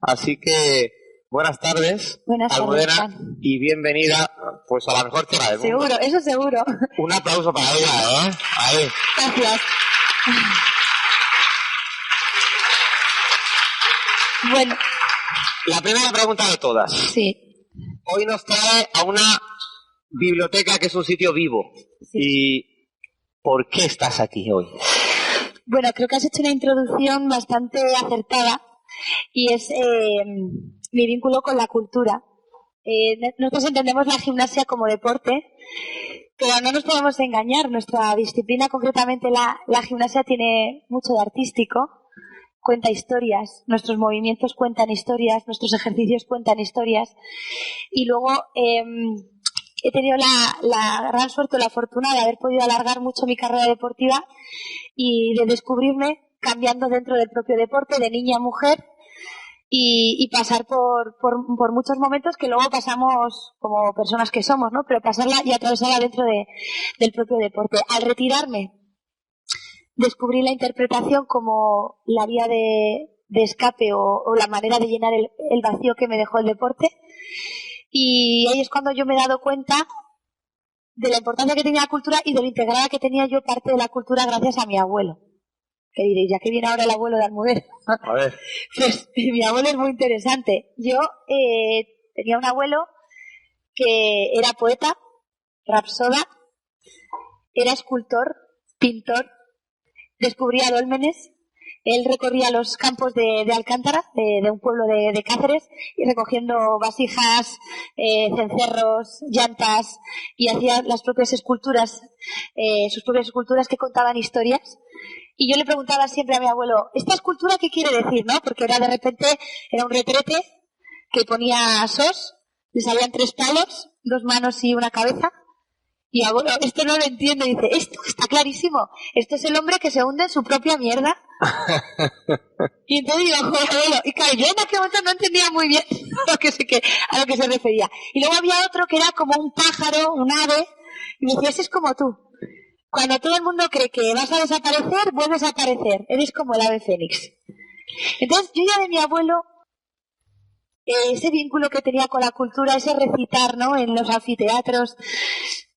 Así que buenas tardes, Buenas Almudena, tardes, y bienvenida pues a la mejor charla del mundo. Seguro, eso seguro. Un aplauso para ella, ¿eh? Ahí. Gracias. Bueno. La primera pregunta de todas. Sí. Hoy nos trae a una biblioteca que es un sitio vivo. Sí. ¿Y por qué estás aquí hoy? Bueno, creo que has hecho una introducción bastante acertada y es mi vínculo con la cultura. Nosotros entendemos la gimnasia como deporte, pero no nos podemos engañar. Nuestra disciplina, concretamente la gimnasia, tiene mucho de artístico. Cuenta historias, nuestros movimientos cuentan historias, nuestros ejercicios cuentan historias. Y luego he tenido la gran suerte o la fortuna de haber podido alargar mucho mi carrera deportiva y de descubrirme cambiando dentro del propio deporte, de niña a mujer, y pasar por muchos momentos que luego pasamos como personas que somos, ¿no? Pero pasarla y atravesarla dentro del propio deporte. Al retirarme, descubrí la interpretación como la vía de escape o la manera de llenar el vacío que me dejó el deporte. Y ahí es cuando yo me he dado cuenta de la importancia que tenía la cultura y de lo integrada que tenía yo parte de la cultura gracias a mi abuelo. ¿Qué diréis? Ya que viene ahora el abuelo de Almudena. A ver. Pues mi abuelo es muy interesante. Yo tenía un abuelo que era poeta, rapsoda, era escultor, pintor, descubría dólmenes. Él recorría los campos de Alcántara, de un pueblo de Cáceres, y recogiendo vasijas, cencerros, llantas, y hacía las propias esculturas, sus propias esculturas que contaban historias. Y yo le preguntaba siempre a mi abuelo, ¿esta escultura qué quiere decir, no? Porque era de repente, era un retrete que ponía sos, le salían 3 palos, 2 manos y una cabeza. Y abuelo, esto no lo entiendo. Y dice, esto está clarísimo. Este es el hombre que se hunde en su propia mierda. Y entonces digo, joder, abuelo. Y claro, yo en aquel momento no entendía muy bien a lo que se refería. Y luego había otro que era como un pájaro, un ave. Y me decía, ese es como tú. Cuando todo el mundo cree que vas a desaparecer, vuelves a aparecer. Eres como el ave fénix. Entonces, yo ya de mi abuelo, ese vínculo que tenía con la cultura, ese recitar, ¿no? En los anfiteatros.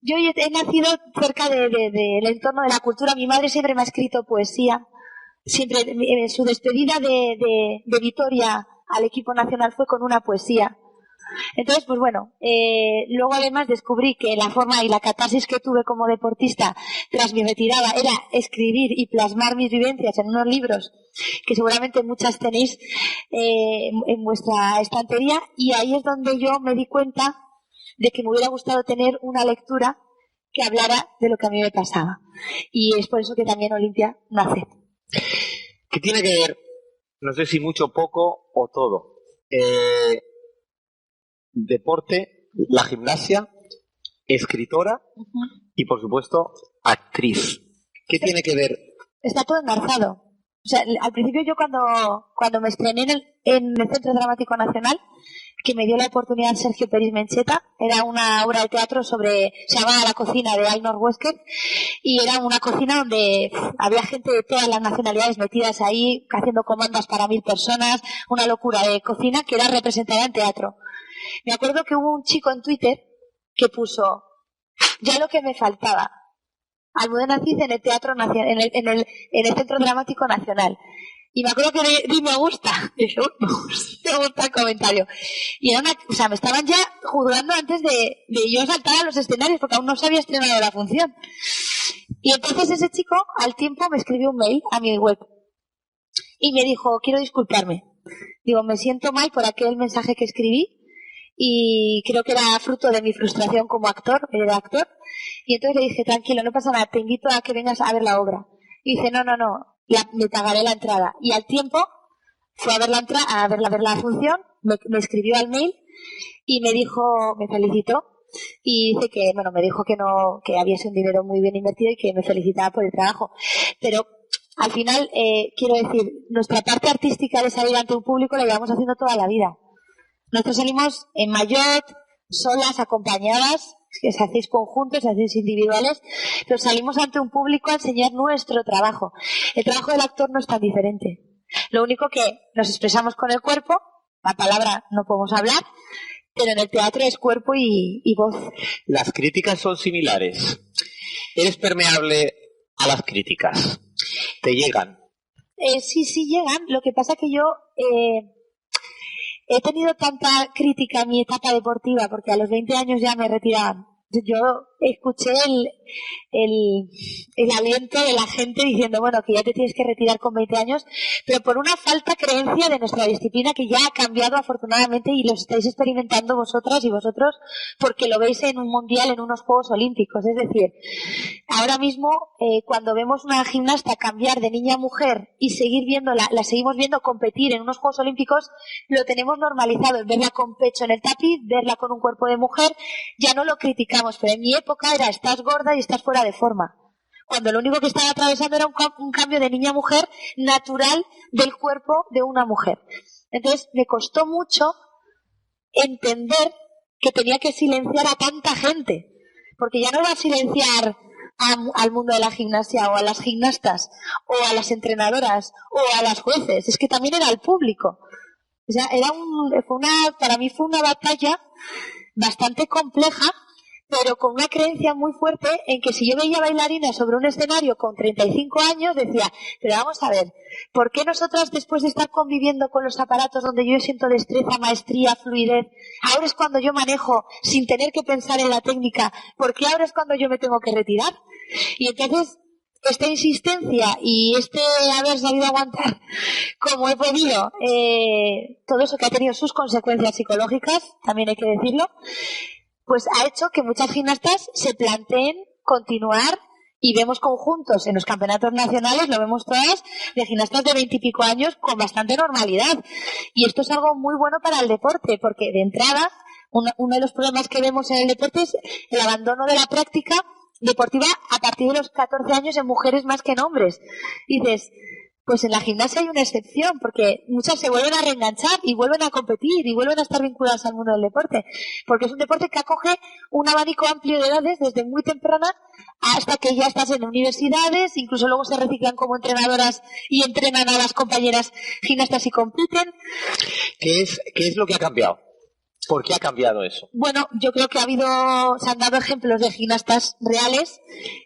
Yo he nacido cerca del entorno de la cultura. Mi madre siempre me ha escrito poesía. Siempre su despedida de Vitoria al equipo nacional fue con una poesía. Entonces, pues bueno, luego además descubrí que la forma y la catarsis que tuve como deportista tras mi retirada era escribir y plasmar mis vivencias en unos libros que seguramente muchas tenéis en vuestra estantería, y ahí es donde yo me di cuenta de que me hubiera gustado tener una lectura que hablara de lo que a mí me pasaba. Y es por eso que también Olimpia nace. ¿Qué tiene que ver, no sé si mucho, poco o todo? Deporte, la gimnasia, escritora y, por supuesto, actriz. ¿Qué tiene que ver? Está todo engarzado. O sea, al principio yo cuando me estrené en el Centro Dramático Nacional, que me dio la oportunidad Sergio Peris Mencheta, era una obra de teatro se llamaba La cocina, de Ainhoa Wesker, y era una cocina donde había gente de todas las nacionalidades metidas ahí, haciendo comandas para 1000 personas, una locura de cocina que era representada en teatro. Me acuerdo que hubo un chico en Twitter que puso, ya lo que me faltaba, Almudena Cid en el Teatro Nacional, en el Centro Dramático Nacional. Y me acuerdo que di me gusta. Y dije, me gusta el comentario. Y era me estaban ya juzgando antes de yo saltar a los escenarios, porque aún no se había estrenado la función. Y entonces ese chico, al tiempo, me escribió un mail a mi web. Y me dijo, quiero disculparme. Digo, me siento mal por aquel mensaje que escribí. Y creo que era fruto de mi frustración como actor, era actor. Y entonces le dije, tranquilo, no pasa nada, te invito a que vengas a ver la obra. Y dice, no, me pagaré la entrada. Y al tiempo fue a ver la función, me escribió al mail y me dijo, me felicitó. Y dice que, bueno, me dijo que no, que había sido un dinero muy bien invertido y que me felicitaba por el trabajo. Pero al final, quiero decir, nuestra parte artística de salir ante un público la llevamos haciendo toda la vida. Nosotros salimos en maillot, solas, acompañadas, que se hacéis conjuntos, se hacéis individuales, pero salimos ante un público a enseñar nuestro trabajo. El trabajo del actor no es tan diferente. Lo único que nos expresamos con el cuerpo, la palabra no podemos hablar, pero en el teatro es cuerpo y voz. Las críticas son similares. ¿Eres permeable a las críticas? ¿Te llegan? Sí llegan. Lo que pasa que yo he tenido tanta crítica en mi etapa deportiva, porque a los 20 años ya me retiraban. Yo escuché el aliento de la gente diciendo, bueno, que ya te tienes que retirar con 20 años, pero por una falta creencia de nuestra disciplina que ya ha cambiado afortunadamente y lo estáis experimentando vosotras y vosotros porque lo veis en un mundial, en unos Juegos Olímpicos. Es decir, ahora mismo cuando vemos una gimnasta cambiar de niña a mujer y seguir viéndola, la seguimos viendo competir en unos Juegos Olímpicos, lo tenemos normalizado, en verla con pecho en el tapiz, verla con un cuerpo de mujer, ya no lo criticamos. Pero en mi época era estás gorda y estás fuera de forma, cuando lo único que estaba atravesando era un cambio de niña a mujer natural del cuerpo de una mujer. Entonces me costó mucho entender que tenía que silenciar a tanta gente, porque ya no era silenciar al mundo de la gimnasia o a las gimnastas o a las entrenadoras o a las jueces, es que también era al público. O sea, para mí fue una batalla bastante compleja, pero con una creencia muy fuerte en que si yo veía bailarinas sobre un escenario con 35 años, decía, pero vamos a ver, ¿por qué nosotras después de estar conviviendo con los aparatos donde yo siento destreza, maestría, fluidez, ahora es cuando yo manejo sin tener que pensar en la técnica? ¿Por qué ahora es cuando yo me tengo que retirar? Y entonces esta insistencia y haber sabido aguantar como he podido, todo eso que ha tenido sus consecuencias psicológicas, también hay que decirlo, pues ha hecho que muchas gimnastas se planteen continuar, y vemos conjuntos en los campeonatos nacionales, lo vemos todas, de gimnastas de 20 y pico años con bastante normalidad. Y esto es algo muy bueno para el deporte, porque de entrada, uno de los problemas que vemos en el deporte es el abandono de la práctica deportiva a partir de los 14 años en mujeres más que en hombres. Y dices, pues en la gimnasia hay una excepción, porque muchas se vuelven a reenganchar y vuelven a competir y vuelven a estar vinculadas al mundo del deporte, porque es un deporte que acoge un abanico amplio de edades desde muy temprana hasta que ya estás en universidades, incluso luego se reciclan como entrenadoras y entrenan a las compañeras gimnastas y compiten. ¿Qué es lo que ha cambiado? ¿Por qué ha cambiado eso? Bueno, yo creo que se han dado ejemplos de gimnastas reales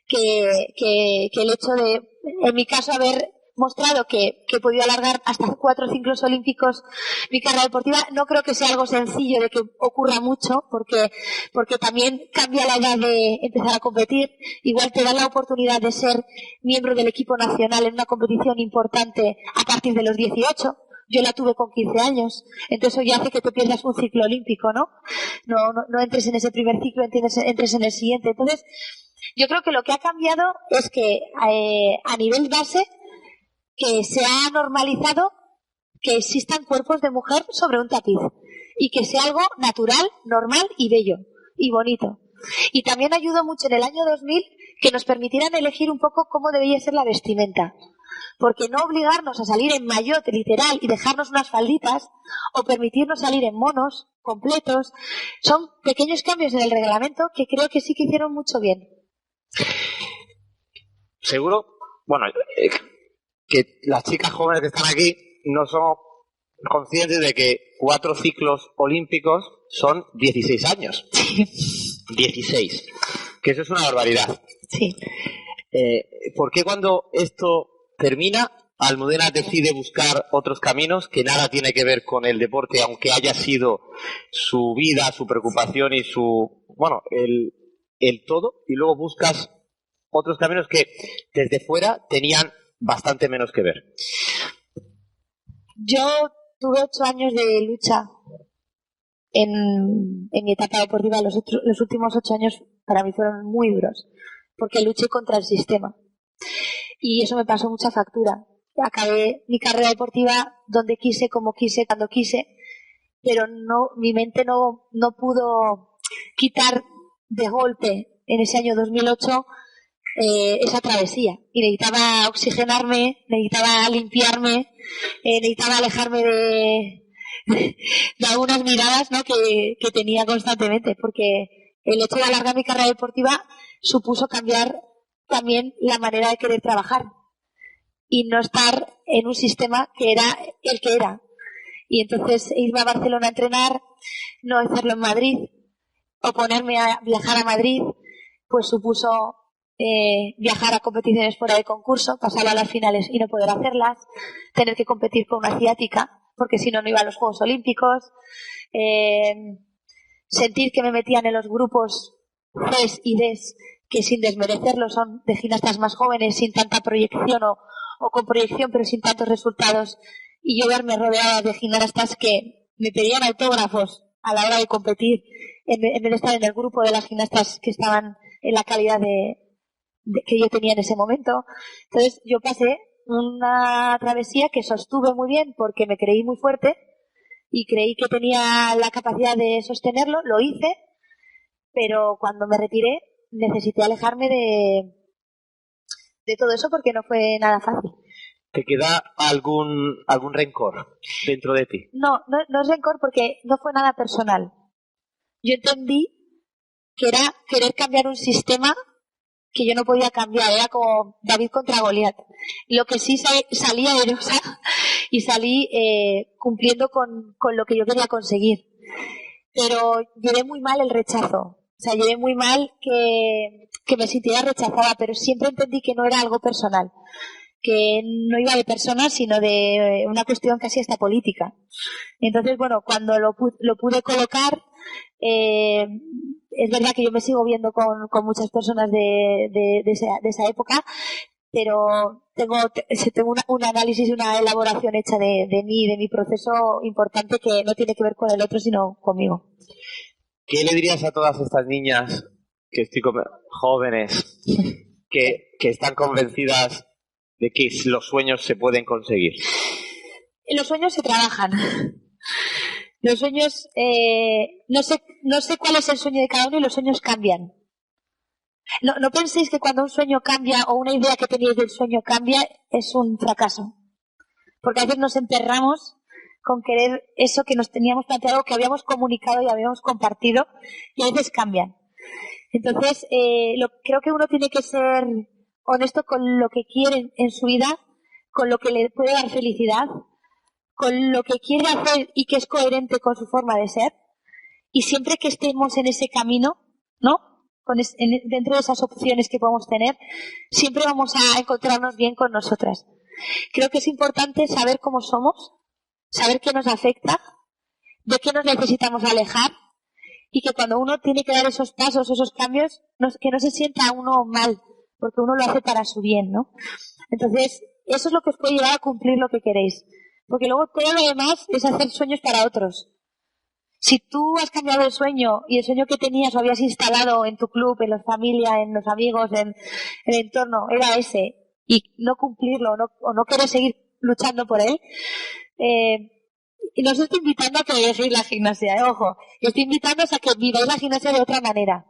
que el hecho de, en mi caso, haber mostrado que he podido alargar hasta 4 ciclos olímpicos mi carrera deportiva, no creo que sea algo sencillo de que ocurra mucho, porque también cambia la edad de empezar a competir. Igual te dan la oportunidad de ser miembro del equipo nacional en una competición importante a partir de los 18. Yo la tuve con 15 años, entonces eso ya hace que te pierdas un ciclo olímpico, ¿no? No entres en ese primer ciclo, entres en el siguiente. Entonces, yo creo que lo que ha cambiado es que a nivel base, que se ha normalizado que existan cuerpos de mujer sobre un tapiz y que sea algo natural, normal y bello y bonito. Y también ayudó mucho en el año 2000 que nos permitieran elegir un poco cómo debía ser la vestimenta, porque no obligarnos a salir en maillot literal y dejarnos unas falditas, o permitirnos salir en monos completos, son pequeños cambios en el reglamento que creo que sí que hicieron mucho bien. Seguro, bueno, que las chicas jóvenes que están aquí no son conscientes de que 4 ciclos olímpicos son 16 años. 16. Que eso es una barbaridad. Sí. ¿Por qué cuando esto termina, Almudena decide buscar otros caminos que nada tiene que ver con el deporte, aunque haya sido su vida, su preocupación y el todo, y luego buscas otros caminos que desde fuera tenían bastante menos que ver? Yo tuve 8 años de lucha en mi etapa deportiva. Los últimos 8 años para mí fueron muy duros, porque luché contra el sistema. Y eso me pasó mucha factura. Acabé mi carrera deportiva donde quise, como quise, cuando quise, pero mi mente no pudo quitar de golpe en ese año 2008 esa travesía. Y necesitaba oxigenarme, necesitaba limpiarme, necesitaba alejarme de algunas miradas, ¿no?, que tenía constantemente, porque el hecho de alargar mi carrera deportiva supuso cambiar también la manera de querer trabajar y no estar en un sistema que era el que era. Y entonces irme a Barcelona a entrenar, no hacerlo en Madrid, o ponerme a viajar a Madrid, pues supuso viajar a competiciones fuera de concurso, pasar a las finales y no poder hacerlas, tener que competir con una asiática, porque si no, no iba a los Juegos Olímpicos, sentir que me metían en los grupos Cs y Ds, que sin desmerecerlo son de gimnastas más jóvenes, sin tanta proyección o con proyección pero sin tantos resultados, y yo verme rodeada de gimnastas que me pedían autógrafos a la hora de competir en vez de estar en el grupo de las gimnastas que estaban en la calidad que yo tenía en ese momento. Entonces yo pasé una travesía que sostuve muy bien porque me creí muy fuerte y creí que tenía la capacidad de sostenerlo, lo hice, pero cuando me retiré necesité alejarme de todo eso porque no fue nada fácil. ¿Te queda algún rencor dentro de ti? No es rencor porque no fue nada personal. Yo entendí que era querer cambiar un sistema que yo no podía cambiar, era como David contra Goliat. Lo que sí salí airosa y salí cumpliendo con lo que yo quería conseguir. Pero llevé muy mal el rechazo. O sea, llevé muy mal que me sintiera rechazada, pero siempre entendí que no era algo personal, que no iba de personas, sino de una cuestión casi hasta política. Entonces, bueno, cuando lo pude colocar, es verdad que yo me sigo viendo con muchas personas de esa época, pero tengo un análisis y una elaboración hecha de mí, de mi proceso importante que no tiene que ver con el otro, sino conmigo. ¿Qué le dirías a todas estas niñas jóvenes que están convencidas de que los sueños se pueden conseguir? Los sueños se trabajan. Los sueños, no sé cuál es el sueño de cada uno y los sueños cambian. No penséis que cuando un sueño cambia o una idea que teníais del sueño cambia es un fracaso. Porque a veces nos emperramos con querer eso que nos teníamos planteado, que habíamos comunicado y habíamos compartido, y a veces cambian. Entonces, creo que uno tiene que ser honesto con lo que quiere en su vida, con lo que le puede dar felicidad, con lo que quiere hacer y que es coherente con su forma de ser. Y siempre que estemos en ese camino, ¿no? Dentro de esas opciones que podemos tener, siempre vamos a encontrarnos bien con nosotras. Creo que es importante saber cómo somos, saber qué nos afecta, de qué nos necesitamos alejar, y que cuando uno tiene que dar esos pasos, esos cambios, que no se sienta uno mal, porque uno lo hace para su bien, ¿no? Entonces, eso es lo que os puede llevar a cumplir lo que queréis. Porque luego todo lo demás es hacer sueños para otros. Si tú has cambiado el sueño y el sueño que tenías lo habías instalado en tu club, en la familia, en los amigos, en el entorno, era ese, y no cumplirlo o no querer seguir luchando por él, y no os estoy invitando a que dejéis la gimnasia, ojo, estoy invitando a que viváis la gimnasia de otra manera,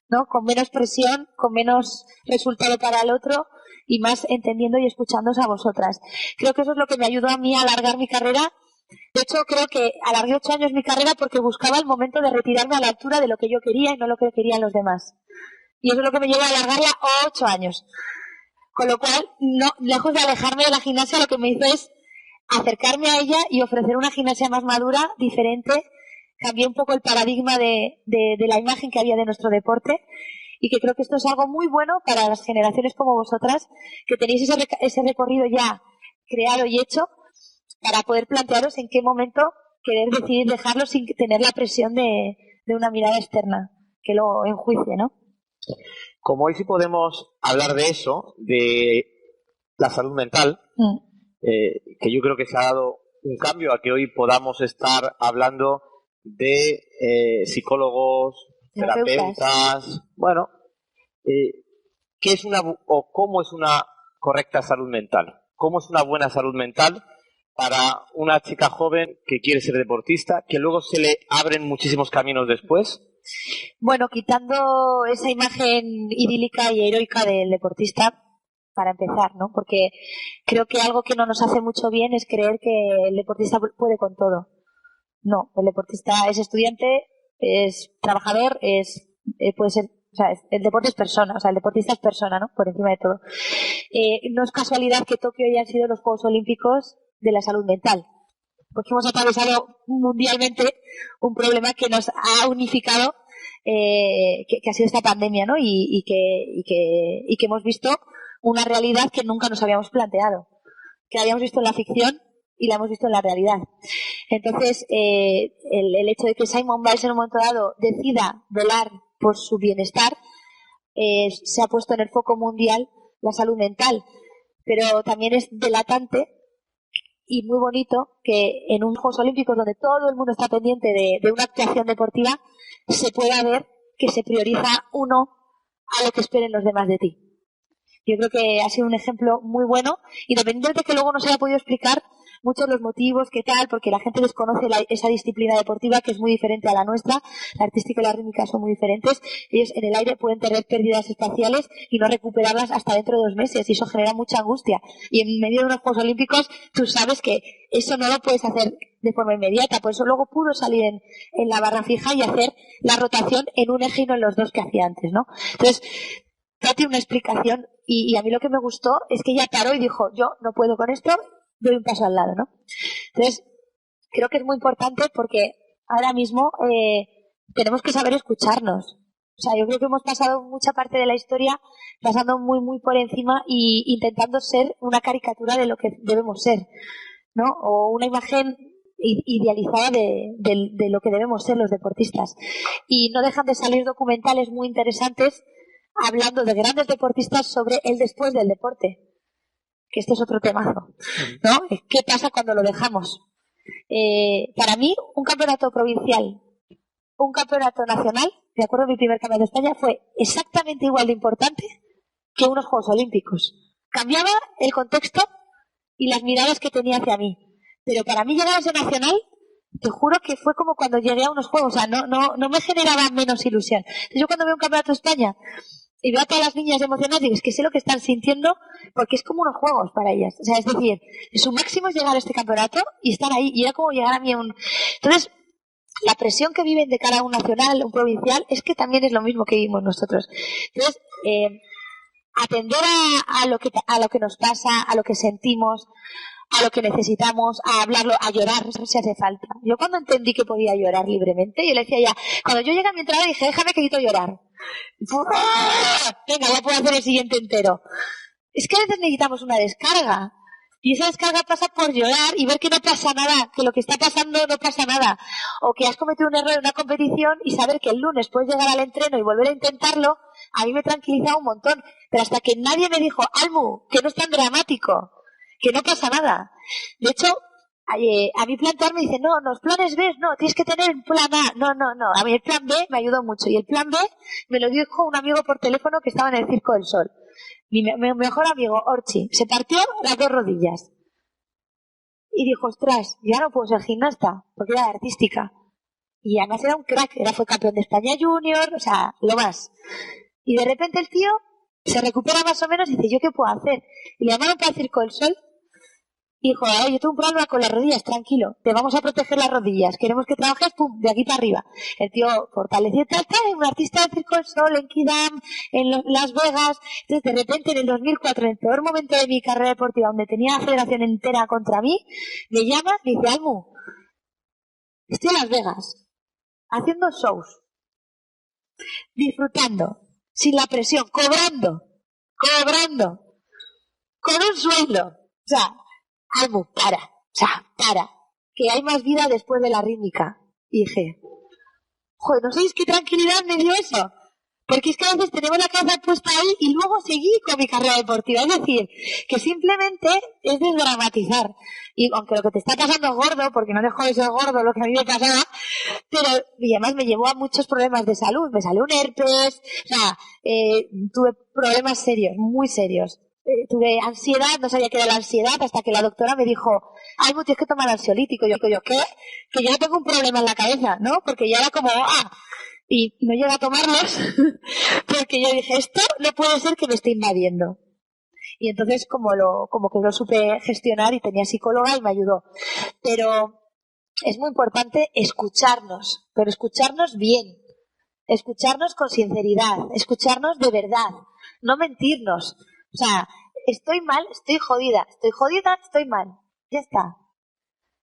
¿no? Con menos presión, con menos resultado para el otro y más entendiendo y escuchándoos a vosotras. Creo que eso es lo que me ayudó a mí a alargar mi carrera. De hecho, creo que alargué 8 años mi carrera porque buscaba el momento de retirarme a la altura de lo que yo quería y no lo que querían los demás. Y eso es lo que me llevó a alargarla 8 años. Con lo cual, no, lejos de alejarme de la gimnasia, lo que me hizo es acercarme a ella y ofrecer una gimnasia más madura, diferente. Cambié un poco el paradigma de la imagen que había de nuestro deporte, y que creo que esto es algo muy bueno para las generaciones como vosotras, que tenéis ese recorrido ya creado y hecho, para poder plantearos en qué momento querer decidir dejarlo sin tener la presión de una mirada externa que lo enjuicie, ¿no? Como hoy sí podemos hablar de eso, de la salud mental, que yo creo que se ha dado un cambio a que hoy podamos estar hablando de psicólogos, terapeutas. Bueno, ¿qué es cómo es una correcta salud mental? ¿Cómo es una buena salud mental para una chica joven que quiere ser deportista, que luego se le abren muchísimos caminos después? Bueno, quitando esa imagen idílica y heroica del deportista, para empezar, ¿no? Porque creo que algo que no nos hace mucho bien es creer que el deportista puede con todo. No, el deportista es estudiante, es trabajador, puede ser, o sea, el deporte es persona, o sea, el deportista es persona, ¿no? Por encima de todo. No es casualidad que Tokio hayan sido los Juegos Olímpicos de la salud mental. porque hemos atravesado mundialmente un problema que nos ha unificado, que ha sido esta pandemia, ¿no? Y que hemos visto una realidad que nunca nos habíamos planteado, que la habíamos visto en la ficción y la hemos visto en la realidad. Entonces, el hecho de que Simone Biles en un momento dado decida velar por su bienestar, se ha puesto en el foco mundial la salud mental, pero también es delatante y muy bonito que en unos Juegos Olímpicos donde todo el mundo está pendiente de una actuación deportiva, se pueda ver que se prioriza uno a lo que esperen los demás de ti. Yo creo que ha sido un ejemplo muy bueno, independientemente de que luego no se haya podido explicar muchos los motivos, qué tal, porque la gente desconoce esa disciplina deportiva que es muy diferente a la nuestra. La artística y la rítmica son muy diferentes. Ellos en el aire pueden tener pérdidas espaciales y no recuperarlas hasta dentro de 2 meses, y eso genera mucha angustia. Y en medio de unos Juegos Olímpicos tú sabes que eso no lo puedes hacer de forma inmediata, por eso luego pudo salir en la barra fija y hacer la rotación en un eje y no en los dos que hacía antes, ¿no? Entonces, tiene una explicación y a mí lo que me gustó es que ella paró y dijo, yo no puedo con esto, doy un paso al lado, ¿no? Entonces, creo que es muy importante porque ahora mismo tenemos que saber escucharnos. O sea, yo creo que hemos pasado mucha parte de la historia pasando muy, muy por encima y intentando ser una caricatura de lo que debemos ser, ¿no? O una imagen idealizada de lo que debemos ser los deportistas. Y no dejan de salir documentales muy interesantes hablando de grandes deportistas sobre el después del deporte, que este es otro temazo, ¿no? ¿Qué pasa cuando lo dejamos? Para mí, un campeonato provincial, un campeonato nacional, de acuerdo a mi primer campeonato de España, fue exactamente igual de importante que unos Juegos Olímpicos. Cambiaba el contexto y las miradas que tenía hacia mí. Pero para mí llegar a ese nacional, te juro que fue como cuando llegué a unos Juegos, o sea, no me generaba menos ilusión. Entonces, yo cuando veo un campeonato de España y veo a todas las niñas emocionadas, digo, es que sé lo que están sintiendo porque es como unos juegos para ellas. O sea, es decir, su máximo es llegar a este campeonato y estar ahí. Y era como llegar a mí a un... Entonces, la presión que viven de cara a un nacional, un provincial, es que también es lo mismo que vivimos nosotros. Entonces, atender a lo que nos pasa, a lo que sentimos, a lo que necesitamos, a hablarlo, a llorar, si hace falta. Yo cuando entendí que podía llorar libremente, yo le decía ya, cuando yo llegué a mi entrada dije, déjame que quito llorar. Venga, ya puedo hacer el siguiente entero. Es que a veces necesitamos una descarga. Y esa descarga pasa por llorar y ver que no pasa nada, que lo que está pasando no pasa nada. O que has cometido un error en una competición y saber que el lunes puedes llegar al entreno y volver a intentarlo, a mí me tranquiliza un montón. Pero hasta que nadie me dijo, Almu, que no es tan dramático, que no pasa nada. De hecho, a mí plantearme dice, no, los planes B, no, tienes que tener un plan A. No. A mí el plan B me ayudó mucho. Y el plan B me lo dijo un amigo por teléfono que estaba en el Circo del Sol. Mi mejor amigo, Orchi, se partió las 2 rodillas. Y dijo, ostras, ya no puedo ser gimnasta, porque era artística. Y además era un crack, fue campeón de España Junior, o sea, lo más. Y de repente el tío se recupera más o menos y dice, ¿yo qué puedo hacer? Y le llamaron para el Circo del Sol. Y dijo, yo tengo un problema con las rodillas, tranquilo, te vamos a proteger las rodillas, queremos que trabajes, pum, de aquí para arriba. El tío fortaleció, un artista de Circo del Sol, en Kidam, en Las Vegas. Entonces, de repente, en el 2004, en el peor momento de mi carrera deportiva, donde tenía la federación entera contra mí, me llama, me dice, Almu, estoy en Las Vegas, haciendo shows, disfrutando, sin la presión, cobrando, con un sueldo. O sea, Almu, para, que hay más vida después de la rítmica. Y dije, joder, ¿no sabéis qué tranquilidad me dio eso? Porque es que a veces tenemos la cabeza puesta ahí y luego seguí con mi carrera deportiva. Es decir, que simplemente es desdramatizar. Y aunque lo que te está pasando es gordo, porque no dejo de ser gordo lo que a mí me pasaba, pero y además me llevó a muchos problemas de salud. Me salió un herpes, o sea, tuve problemas serios, muy serios. Tuve ansiedad, no sabía qué era la ansiedad, hasta que la doctora me dijo, ay, tienes que tomar ansiolítico. Yo, ¿qué? Que yo no tengo un problema en la cabeza, ¿no? Porque ya era como, y no llegué a tomarlos, porque yo dije, esto no puede ser que me esté invadiendo. Y entonces como que lo supe gestionar y tenía psicóloga y me ayudó. Pero es muy importante escucharnos, pero escucharnos bien, escucharnos con sinceridad, escucharnos de verdad, no mentirnos. O sea, estoy mal, estoy jodida, estoy mal, ya está.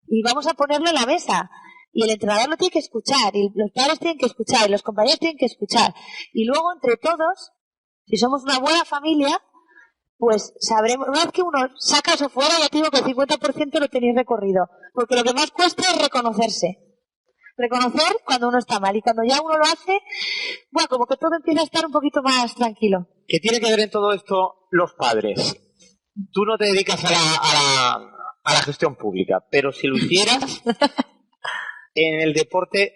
y vamos a ponerlo en la mesa. Y el entrenador lo tiene que escuchar, y los padres tienen que escuchar, y los compañeros tienen que escuchar. Y luego, entre todos, si somos una buena familia, pues sabremos, una vez que uno saca eso fuera, ya te digo que el 50% lo tenéis recorrido. Porque lo que más cuesta es reconocerse. Reconocer cuando uno está mal. Y cuando ya uno lo hace, bueno, como que todo empieza a estar un poquito más tranquilo. ¿Qué tiene que ver en todo esto los padres? Tú no te dedicas a la gestión pública, pero si lo hicieras, en el deporte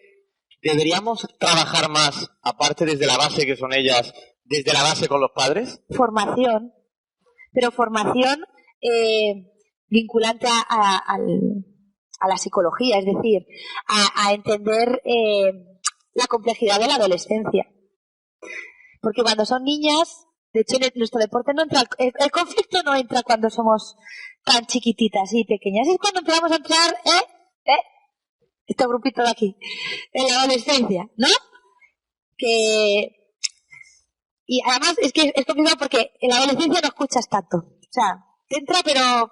deberíamos trabajar más, aparte desde la base que son ellas, desde la base con los padres. Formación, pero formación vinculante a la psicología, es decir, a entender la complejidad de la adolescencia. Porque cuando son niñas, de hecho en nuestro deporte no entra, el conflicto no entra cuando somos tan chiquititas y pequeñas, es cuando empezamos a entrar, este grupito de aquí, en la adolescencia, ¿no? Y además es que es complicado porque en la adolescencia no escuchas tanto. O sea, te entra, pero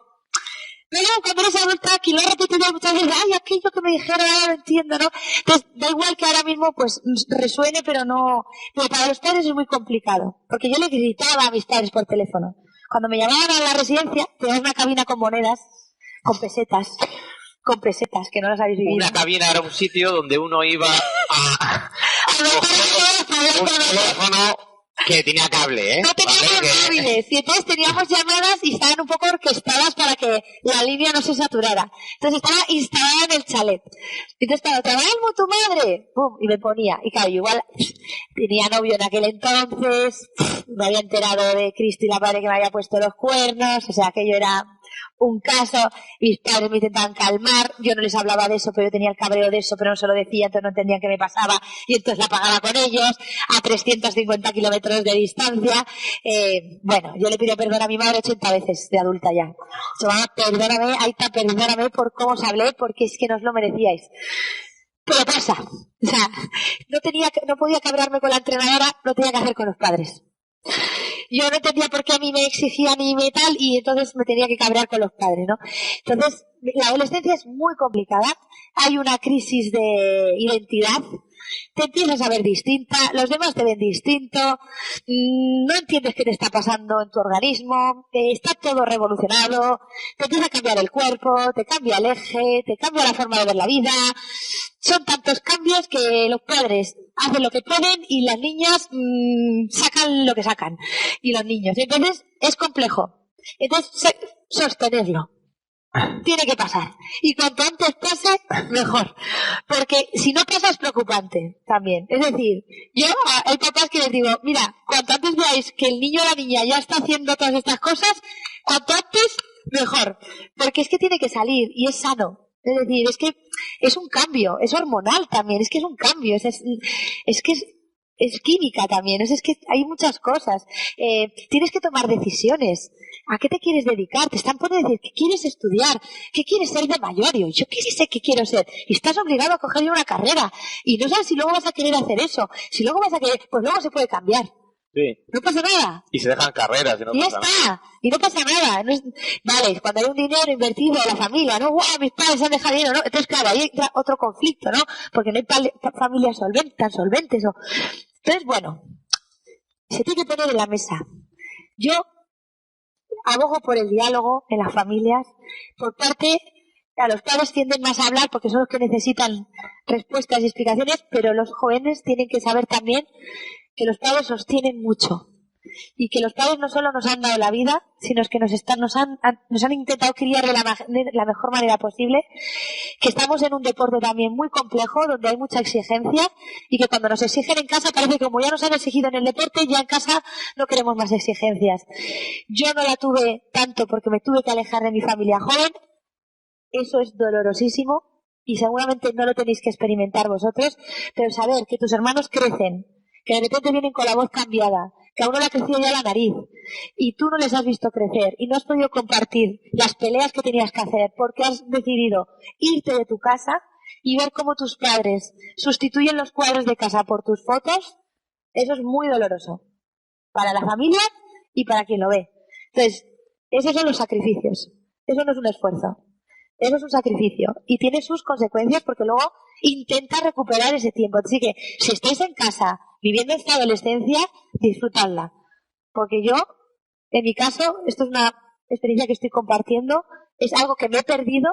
cuando eres adulta, aquí lo he repetido muchas veces, ay, aquello que me dijeron, ahora lo entiendo, ¿no? Entonces, da igual que ahora mismo, pues, resuene, pero no... Pero para los padres es muy complicado. Porque yo le gritaba a mis padres por teléfono. Cuando me llamaban a la residencia, teníamos una cabina con monedas, con pesetas, que no las habéis vivido. Una cabina era un sitio donde uno iba a un teléfono que tenía cable, ¿eh? No teníamos móviles, y entonces teníamos llamadas y estaban un poco orquestadas para que la línea no se saturara. Entonces estaba instalada en el chalet. Entonces, claro, ¿te amo tu madre? ¡Pum! Y me ponía. Y claro, yo igual tenía novio en aquel entonces, me había enterado de Cristi, la madre que me había puesto los cuernos, o sea, aquello era un caso, mis padres me intentaban calmar, yo no les hablaba de eso, pero yo tenía el cabreo de eso, pero no se lo decía, entonces no entendían qué me pasaba, y entonces la pagaba con ellos, a 350 kilómetros de distancia. Bueno, yo le pido perdón a mi madre 80 veces de adulta ya. Se va, perdóname, Aita, perdóname por cómo os hablé, porque es que no os lo merecíais. Pero pasa, o sea, no podía cabrearme con la entrenadora, lo tenía que hacer con los padres. Yo no entendía por qué a mí me exigían y me tal, y entonces me tenía que cabrear con los padres, ¿no? Entonces, la adolescencia es muy complicada, hay una crisis de identidad, te empiezas a ver distinta, los demás te ven distinto, no entiendes qué te está pasando en tu organismo, está todo revolucionado, te empieza a cambiar el cuerpo, te cambia el eje, te cambia la forma de ver la vida. Son tantos cambios que los padres hacen lo que pueden y las niñas sacan lo que sacan. Y los niños. Entonces, es complejo. Entonces, sostenerlo. Tiene que pasar. Y cuanto antes pase, mejor. Porque si no pasa es preocupante también. Es decir, yo hay papás que les digo, mira, cuanto antes veáis que el niño o la niña ya está haciendo todas estas cosas, cuanto antes, mejor. Porque es que tiene que salir y es sano. Es decir, es que es un cambio, es hormonal también, es que es un cambio, es que es química también, es que hay muchas cosas. Tienes que tomar decisiones. ¿A qué te quieres dedicar? Te están poniendo a decir, ¿qué quieres estudiar? ¿Qué quieres ser de mayor? Y yo qué sé qué quiero ser. Y estás obligado a coger una carrera. Y no sabes si luego vas a querer hacer eso. Si luego vas a querer, pues luego se puede cambiar. Sí. No pasa nada. Y se dejan carreras y no pasa nada. Y no pasa nada. Vale, cuando hay un dinero invertido en la familia, ¿no? ¡Guau! Mis padres han dejado dinero, ¿no? Entonces, claro, ahí entra otro conflicto, ¿no? Porque no hay familias tan solventes. Entonces, bueno, se tiene que poner en la mesa. Yo abogo por el diálogo en las familias. Por parte, a los padres tienden más a hablar porque son los que necesitan respuestas y explicaciones, pero los jóvenes tienen que saber también que los padres sostienen mucho y que los padres no solo nos han dado la vida, sino que nos han intentado criar de la mejor manera posible, que estamos en un deporte también muy complejo, donde hay mucha exigencia y que cuando nos exigen en casa parece que como ya nos han exigido en el deporte, ya en casa no queremos más exigencias. Yo no la tuve tanto porque me tuve que alejar de mi familia joven, eso es dolorosísimo y seguramente no lo tenéis que experimentar vosotros, pero saber que tus hermanos crecen, que de repente vienen con la voz cambiada, que a uno le ha crecido ya la nariz y tú no les has visto crecer y no has podido compartir las peleas que tenías que hacer porque has decidido irte de tu casa y ver cómo tus padres sustituyen los cuadros de casa por tus fotos, eso es muy doloroso para la familia y para quien lo ve. Entonces, esos son los sacrificios, eso no es un esfuerzo. Eso es un sacrificio y tiene sus consecuencias porque luego intenta recuperar ese tiempo. Así que si estáis en casa viviendo esta adolescencia, disfrutadla. Porque yo, en mi caso, esto es una experiencia que estoy compartiendo, es algo que me he perdido,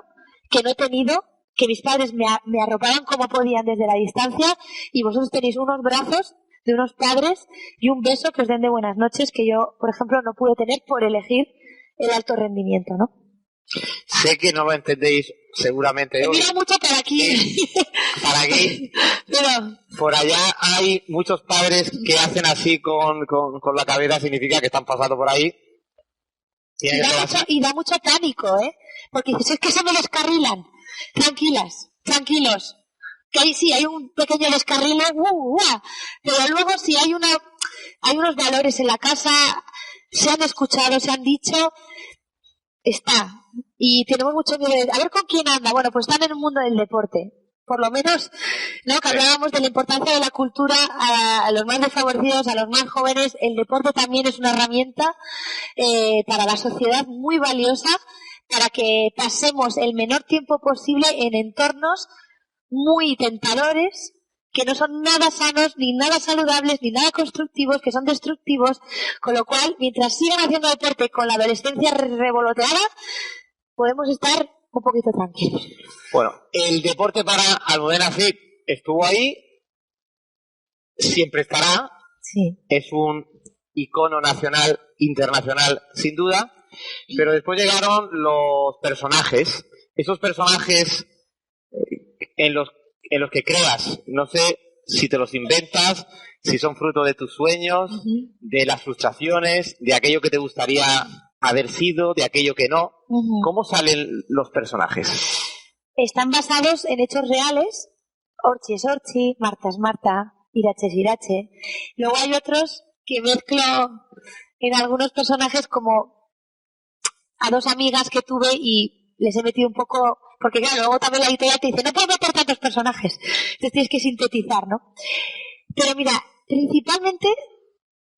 que no he tenido, que mis padres me arropaban como podían desde la distancia y vosotros tenéis unos brazos de unos padres y un beso que os den de buenas noches que yo, por ejemplo, no pude tener por elegir el alto rendimiento, ¿no? Sé que no lo entendéis seguramente hoy. Mira mucho para aquí. Para aquí. Pero por allá hay muchos padres que hacen así con la cabeza, significa que están pasando por ahí. Y da mucho pánico, ¿eh? Porque dices, es que se me descarrilan. Tranquilos. Que ahí sí hay un pequeño descarrilo, pero luego si hay unos valores en la casa, se han escuchado, se han dicho, está. Y tenemos mucho miedo de, a ver con quién anda. Bueno, pues están en el mundo del deporte. Por lo menos, ¿no? Que hablábamos de la importancia de la cultura a los más desfavorecidos, a los más jóvenes. El deporte también es una herramienta para la sociedad muy valiosa para que pasemos el menor tiempo posible en entornos muy tentadores, que no son nada sanos, ni nada saludables, ni nada constructivos, que son destructivos, con lo cual, mientras sigan haciendo deporte con la adolescencia revoloteada, podemos estar un poquito tranquilos. Bueno, el deporte para Almudena Cid estuvo ahí, siempre estará, sí. Es un icono nacional, internacional, sin duda, pero después llegaron los personajes, esos personajes en los que creas, no sé si te los inventas, si son fruto de tus sueños, de las frustraciones, de aquello que te gustaría haber sido, de aquello que no. ¿Cómo salen los personajes? Están basados en hechos reales. Orchi es Orchi, Marta es Marta, Irache es Irache. Luego hay otros que mezclo en algunos personajes como a dos amigas que tuve y les he metido un poco, porque claro, luego también la editorial te dice, no puedes meter tantos personajes, entonces tienes que sintetizar, ¿no? Pero mira, principalmente,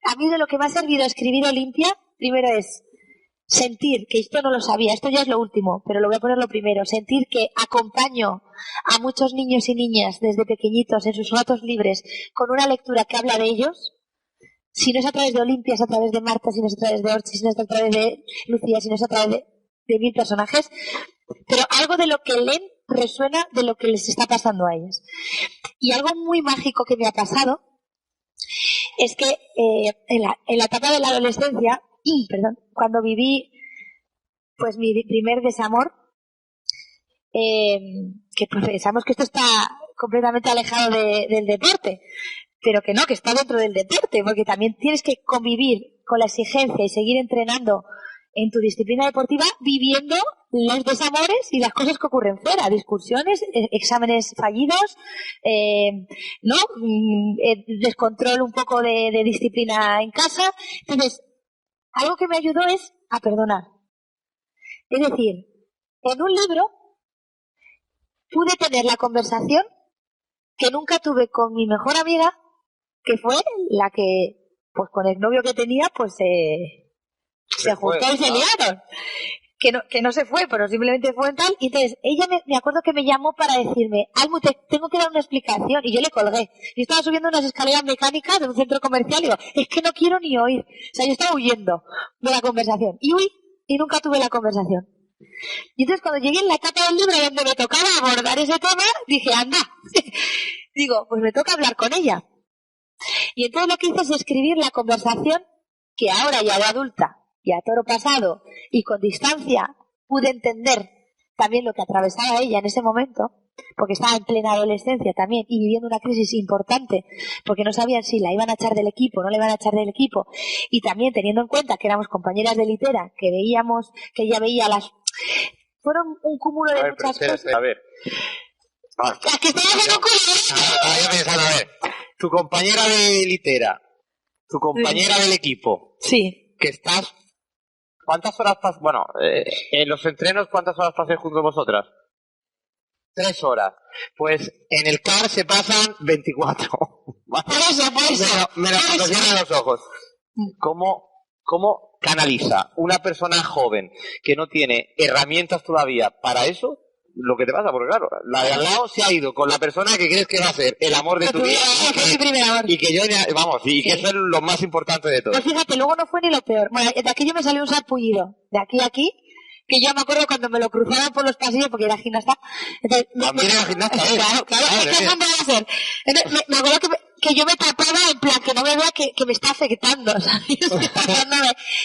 a mí de lo que me ha servido escribir Olimpia, primero es sentir, que esto no lo sabía, esto ya es lo último, pero lo voy a poner lo primero, sentir que acompaño a muchos niños y niñas desde pequeñitos en sus ratos libres con una lectura que habla de ellos. Si no es a través de Olimpia, es a través de Marta, si no es a través de Orchi, si no es a través de Lucía, si no es a través de 1000 personajes, pero algo de lo que leen resuena de lo que les está pasando a ellas. Y algo muy mágico que me ha pasado es que en la etapa de la adolescencia, cuando viví pues mi primer desamor, que pues, pensamos que esto está completamente alejado del deporte, pero que no, que está dentro del deporte, porque también tienes que convivir con la exigencia y seguir entrenando en tu disciplina deportiva viviendo los desamores y las cosas que ocurren fuera, discusiones, exámenes fallidos, ¿no? Descontrol un poco de disciplina en casa. Entonces, algo que me ayudó es a perdonar. Es decir, en un libro pude tener la conversación que nunca tuve con mi mejor amiga, que fue la que, pues con el novio que tenía, pues se juntó y se liaron. Que no se fue, pero simplemente fue en tal. Y entonces, ella me acuerdo que me llamó para decirme, Almu, te tengo que dar una explicación. Y yo le colgué. Yo estaba subiendo unas escaleras mecánicas de un centro comercial y digo, es que no quiero ni oír. O sea, yo estaba huyendo de la conversación. Y huí y nunca tuve la conversación. Y entonces, cuando llegué en la etapa del libro donde me tocaba abordar ese tema, dije, anda. Digo, pues me toca hablar con ella. Y entonces lo que hice es escribir la conversación que ahora ya de adulta y a toro pasado y con distancia pude entender también lo que atravesaba ella en ese momento, porque estaba en plena adolescencia también y viviendo una crisis importante, porque no sabían si la iban a echar del equipo, no la iban a echar del equipo, y también teniendo en cuenta que éramos compañeras de litera, que veíamos, que ella veía las... Fueron un cúmulo de muchas cosas. A ver. Que a ver, tu compañera de litera, tu compañera del equipo, sí, que estás, ¿cuántas horas pasas? Bueno, en los entrenos, ¿cuántas horas pasas junto a vosotras? 3 horas. Pues en el CAR se pasan 24. Por eso. Me lo cierran los ojos. ¿Cómo canaliza una persona joven que no tiene herramientas todavía para eso, lo que te pasa, porque claro, la de al lado se ha ido con la persona que crees que va a ser el amor de tu vida y que yo, vamos, y que eso es lo más importante de todo. Pues fíjate, luego no fue ni lo peor. Bueno, de aquí yo me salió un sarpullido, de aquí a aquí, que yo me acuerdo cuando me lo cruzaba por los pasillos, porque era gimnasta. Entonces, también era gimnasta, ¿eh? Claro, es que no me va a hacer. Entonces, me acuerdo que yo me tapaba en plan que no me vea que me está afectando, ¿sabes?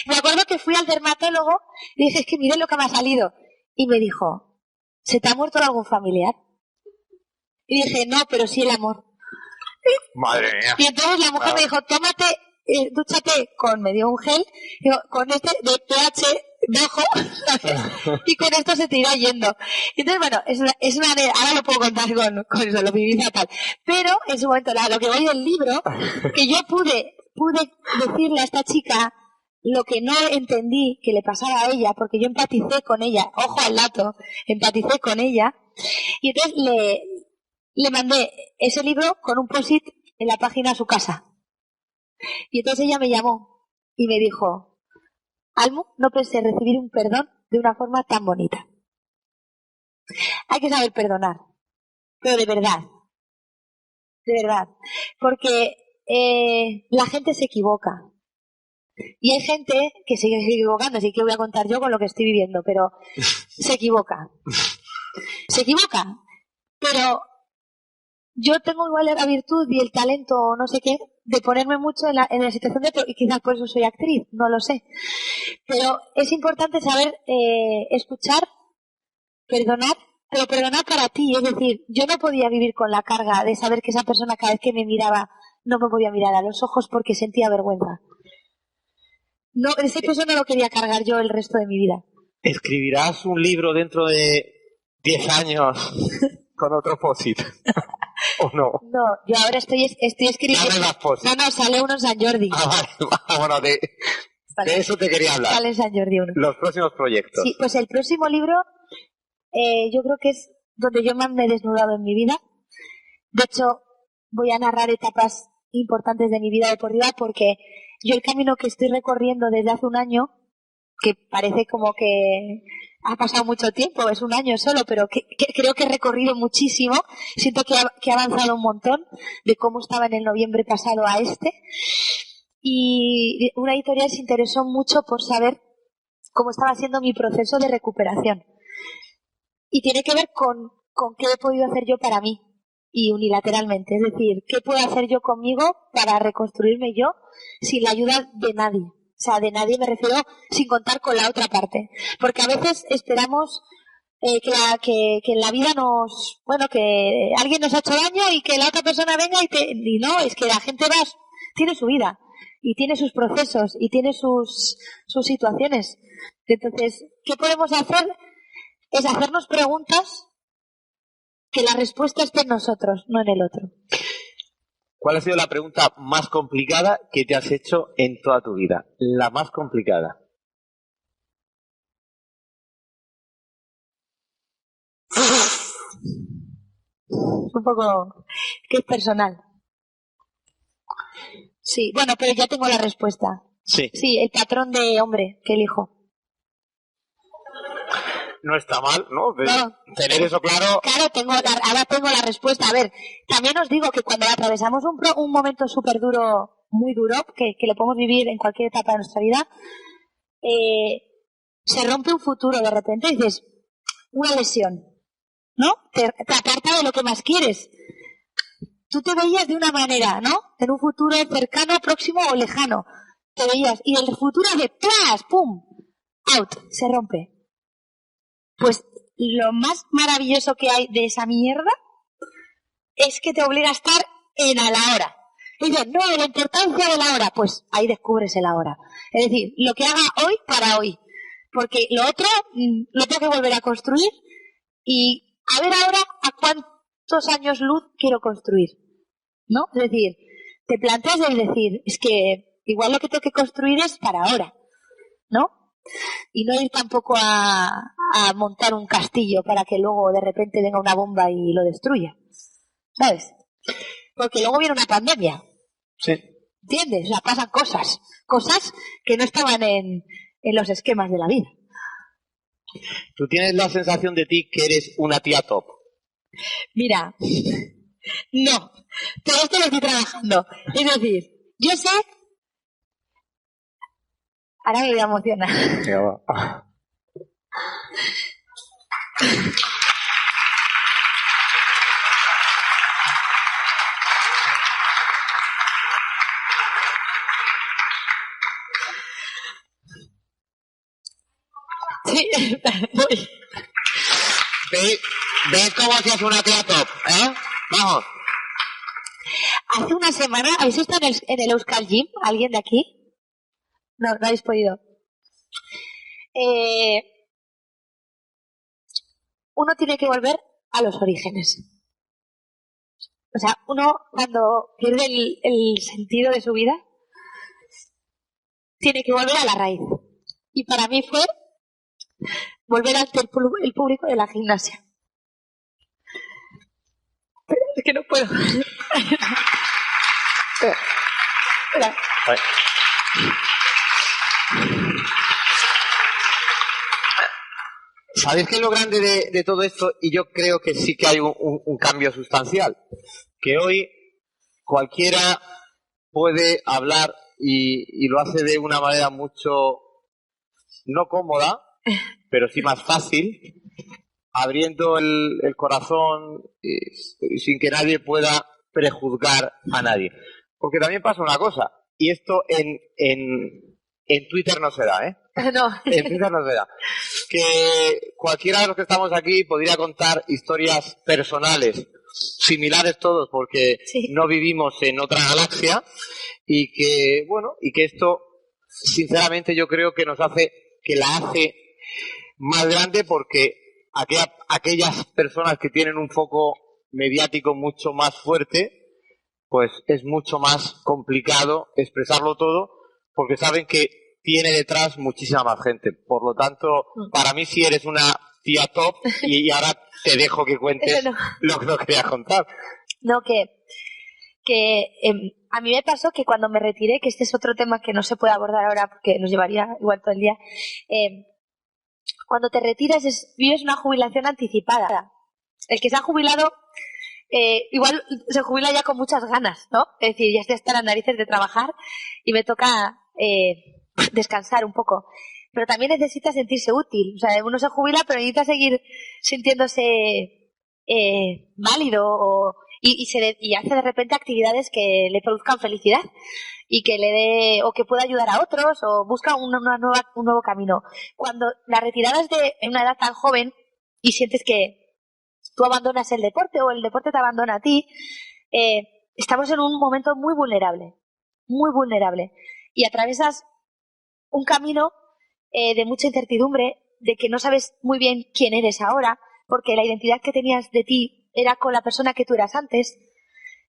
Me acuerdo que fui al dermatólogo y dije, es que miren lo que me ha salido. Y me dijo, ¿se te ha muerto algún familiar? Y dije, no, pero sí el amor. Madre mía. Y entonces la mujer me dijo, tómate, dúchate me dio un gel, digo, con este de pH bajo, ¿sabes? Y con esto se te irá yendo. Y entonces, bueno, es una ahora lo puedo contar con eso, lo viví fatal. Pero en su momento, lo que voy del libro, que yo pude decirle a esta chica lo que no entendí que le pasaba a ella, porque yo empaticé con ella, ojo al dato, empaticé con ella, y entonces le mandé ese libro con un post-it en la página a su casa. Y entonces ella me llamó y me dijo, Almu, no pensé recibir un perdón de una forma tan bonita. Hay que saber perdonar, pero de verdad, porque la gente se equivoca. Y hay gente que sigue equivocando, así que voy a contar yo con lo que estoy viviendo, pero se equivoca. Se equivoca, pero yo tengo igual la virtud y el talento, o no sé qué, de ponerme mucho en la situación de... Y quizás por eso soy actriz, no lo sé. Pero es importante saber escuchar, perdonar, pero perdonar para ti. Es decir, yo no podía vivir con la carga de saber que esa persona cada vez que me miraba no me podía mirar a los ojos porque sentía vergüenza. No, ese peso no lo quería cargar yo el resto de mi vida. ¿Escribirás un libro dentro de 10 años con otro posit? ¿O no? No, yo ahora estoy escribiendo... No, sale uno en San Jordi. Bueno, de eso te quería hablar. Sale en San Jordi uno. Los próximos proyectos. Sí, pues el próximo libro yo creo que es donde yo más me he desnudado en mi vida. De hecho, voy a narrar etapas importantes de mi vida deportiva porque yo el camino que estoy recorriendo desde hace un año, que parece como que ha pasado mucho tiempo, es un año solo, pero que creo que he recorrido muchísimo, siento que he avanzado un montón de cómo estaba en el noviembre pasado a este, y una editorial se interesó mucho por saber cómo estaba siendo mi proceso de recuperación. Y tiene que ver con qué he podido hacer yo para mí y unilateralmente. Es decir, qué puedo hacer yo conmigo para reconstruirme yo sin la ayuda de nadie. O sea, de nadie me refiero sin contar con la otra parte. Porque a veces esperamos que en la vida que alguien nos ha hecho daño y que la otra persona venga y no, es que la gente tiene su vida y tiene sus procesos y tiene sus situaciones. Entonces, ¿qué podemos hacer? Es hacernos preguntas que la respuesta esté en nosotros, no en el otro. ¿Cuál ha sido la pregunta más complicada que te has hecho en toda tu vida? La más complicada. Un poco que es personal. Sí, bueno, pero ya tengo la respuesta. Sí. Sí, el patrón de hombre que elijo. No está mal, ¿no? No. Tener eso claro. Claro, ahora tengo la respuesta. A ver, también os digo que cuando atravesamos un momento súper duro, muy duro, que lo podemos vivir en cualquier etapa de nuestra vida, se rompe un futuro de repente y dices, una lesión, ¿no? Te aparta de lo que más quieres. Tú te veías de una manera, ¿no? En un futuro cercano, próximo o lejano. Te veías. Y el futuro de ¡plas! ¡Pum! Out. Se rompe. Pues lo más maravilloso que hay de esa mierda es que te obliga a estar en a la hora. Y dices, no, la importancia de la hora. Pues ahí descubres el ahora. Es decir, lo que haga hoy para hoy. Porque lo otro lo tengo que volver a construir y a ver ahora a cuántos años luz quiero construir. ¿No? Es decir, te planteas el decir, es que igual lo que tengo que construir es para ahora. ¿No? Y no ir tampoco a montar un castillo para que luego de repente venga una bomba y lo destruya. ¿Sabes? Porque luego viene una pandemia. Sí. ¿Entiendes? O sea, pasan cosas que no estaban en los esquemas de la vida. ¿Tú tienes la sensación de ti que eres una tía top? Mira, no, todo esto lo estoy trabajando. Es decir, yo sé... Ahora me voy a emocionar. Sí, voy. ¿Ves cómo hacías una tía top? Vamos. Hace una semana, ¿habéis estado en el Euskal Gym? ¿Alguien de aquí? No habéis podido. Uno tiene que volver a los orígenes. O sea, uno cuando pierde el sentido de su vida, tiene que volver a la raíz. Y para mí fue volver ante el público de la gimnasia. Pero es que no puedo. Espera. ¿Sabéis qué es lo grande de todo esto? Y yo creo que sí que hay un cambio sustancial. Que hoy cualquiera puede hablar y lo hace de una manera mucho, no cómoda, pero sí más fácil, abriendo el corazón y sin que nadie pueda prejuzgar a nadie. Porque también pasa una cosa, y esto en Twitter no se da, ¿eh? No. En Twitter no se da. Que cualquiera de los que estamos aquí podría contar historias personales, similares todos, porque sí, no vivimos en otra galaxia, y que, bueno, y que esto, sinceramente, yo creo que la hace más grande, porque aquellas personas que tienen un foco mediático mucho más fuerte, pues es mucho más complicado expresarlo todo, porque saben que tiene detrás muchísima más gente. Por lo tanto, para mí sí eres una tía top, y ahora te dejo que cuentes lo que no quería contar. No, a mí me pasó que cuando me retiré, que este es otro tema que no se puede abordar ahora porque nos llevaría igual todo el día, cuando te retiras vives una jubilación anticipada. El que se ha jubilado igual se jubila ya con muchas ganas, ¿no? Es decir, ya estoy hasta las narices de trabajar y me toca descansar un poco. Pero también necesita sentirse útil. O sea, uno se jubila, pero necesita seguir sintiéndose válido y hace de repente actividades que le produzcan felicidad y que le dé, o que pueda ayudar a otros, o busca un nuevo camino. Cuando la retirada es de una edad tan joven y sientes que tú abandonas el deporte o el deporte te abandona a ti, estamos en un momento muy vulnerable, y atravesas un camino de mucha incertidumbre, de que no sabes muy bien quién eres ahora, porque la identidad que tenías de ti era con la persona que tú eras antes.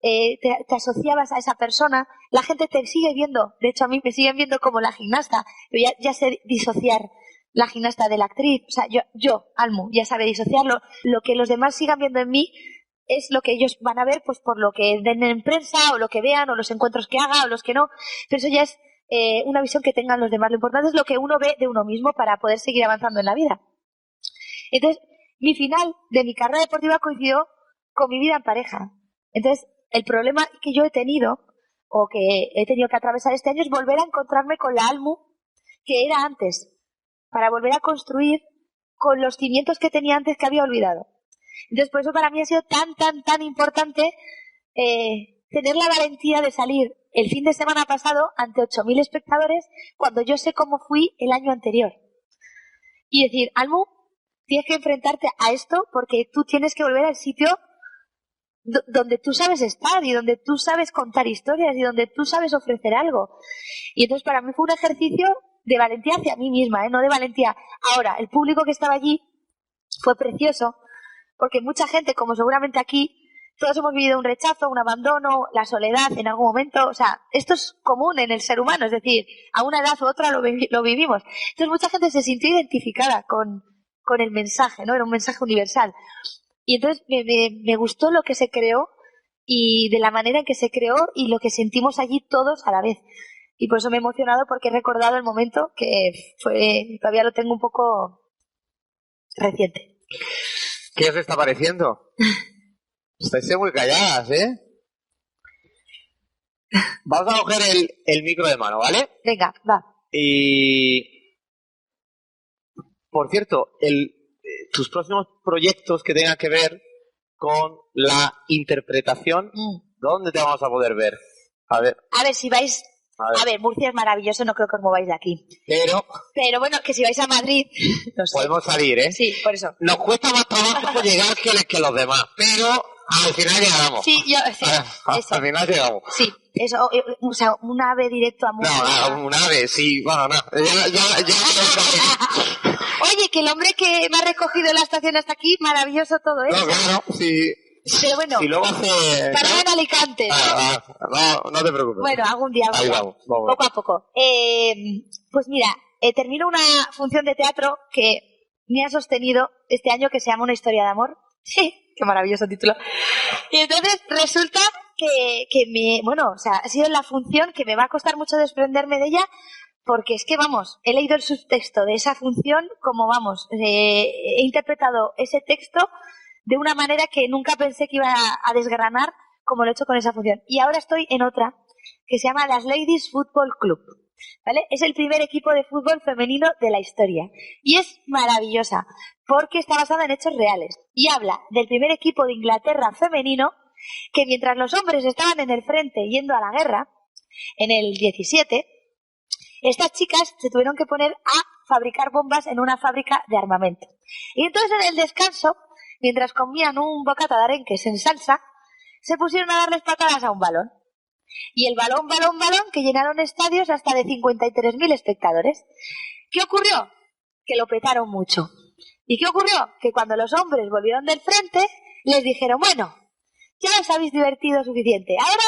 Te asociabas a esa persona, la gente te sigue viendo, de hecho a mí me siguen viendo como la gimnasta, pero ya sé disociar la gimnasta de la actriz, o sea, yo Almu, ya sabe disociarlo. Lo que los demás sigan viendo en mí es lo que ellos van a ver, pues por lo que den en prensa, o lo que vean, o los encuentros que haga, o los que no, pero eso ya es una visión que tengan los demás. Lo importante es lo que uno ve de uno mismo para poder seguir avanzando en la vida. Entonces, mi final de mi carrera deportiva coincidió con mi vida en pareja. Entonces, el problema que yo he tenido, o que he tenido que atravesar este año, es volver a encontrarme con la Almu que era antes, para volver a construir con los cimientos que tenía antes, que había olvidado. Entonces, por eso para mí ha sido tan importante tener la valentía de salir el fin de semana pasado ante 8.000 espectadores, cuando yo sé cómo fui el año anterior. Y decir, Almu, tienes que enfrentarte a esto, porque tú tienes que volver al sitio donde tú sabes estar, y donde tú sabes contar historias, y donde tú sabes ofrecer algo. Y entonces para mí fue un ejercicio de valentía hacia mí misma, no de valentía. Ahora, el público que estaba allí fue precioso, porque mucha gente, como seguramente aquí, todos hemos vivido un rechazo, un abandono, la soledad en algún momento. O sea, esto es común en el ser humano, es decir, a una edad u otra lo vivimos. Entonces mucha gente se sintió identificada con el mensaje, ¿no? Era un mensaje universal. Y entonces me gustó lo que se creó y de la manera en que se creó y lo que sentimos allí todos a la vez. Y por eso me he emocionado, porque he recordado el momento que todavía lo tengo un poco reciente. ¿Qué os está pareciendo? Estáis muy calladas, ¿eh? Vamos a coger el micro de mano, ¿vale? Venga, va. Y... Por cierto, tus próximos proyectos que tengan que ver con la interpretación, ¿dónde te vamos a poder ver? A ver si vais... A ver, Murcia es maravilloso, no creo que os mováis de aquí. Pero bueno, que si vais a Madrid... No sé. Podemos salir, ¿eh? Sí, por eso. Nos cuesta más trabajo llegar que los demás, pero al final llegamos. Sí, eso. Al final llegamos. Sí, eso, o sea, un ave directo a Murcia. No, un ave, sí, bueno, no. Oye, que el hombre que me ha recogido en la estación hasta aquí, maravilloso todo eso. No, claro, sí. Pero bueno, si luego hace... para en Alicante. No te preocupes. Bueno, algún día. Ahí vamos. Poco a poco. Pues mira, termino una función de teatro que me ha sostenido este año, que se llama Una historia de amor. Sí, qué maravilloso título. Y entonces resulta que ha sido la función que me va a costar mucho desprenderme de ella, porque es que, vamos, he leído el subtexto de esa función como, he interpretado ese texto de una manera que nunca pensé que iba a desgranar como lo he hecho con esa función. Y ahora estoy en otra que se llama las Ladies Football Club, ¿vale? Es el primer equipo de fútbol femenino de la historia y es maravillosa porque está basada en hechos reales y habla del primer equipo de Inglaterra femenino que, mientras los hombres estaban en el frente yendo a la guerra, en el 17, estas chicas se tuvieron que poner a fabricar bombas en una fábrica de armamento. Y entonces, en el descanso, mientras comían un bocata de arenques en salsa, se pusieron a darles patadas a un balón. Y el balón, que llenaron estadios hasta de 53.000 espectadores. ¿Qué ocurrió? Que lo petaron mucho. ¿Y qué ocurrió? Que cuando los hombres volvieron del frente, les dijeron, bueno, ya os habéis divertido suficiente, ahora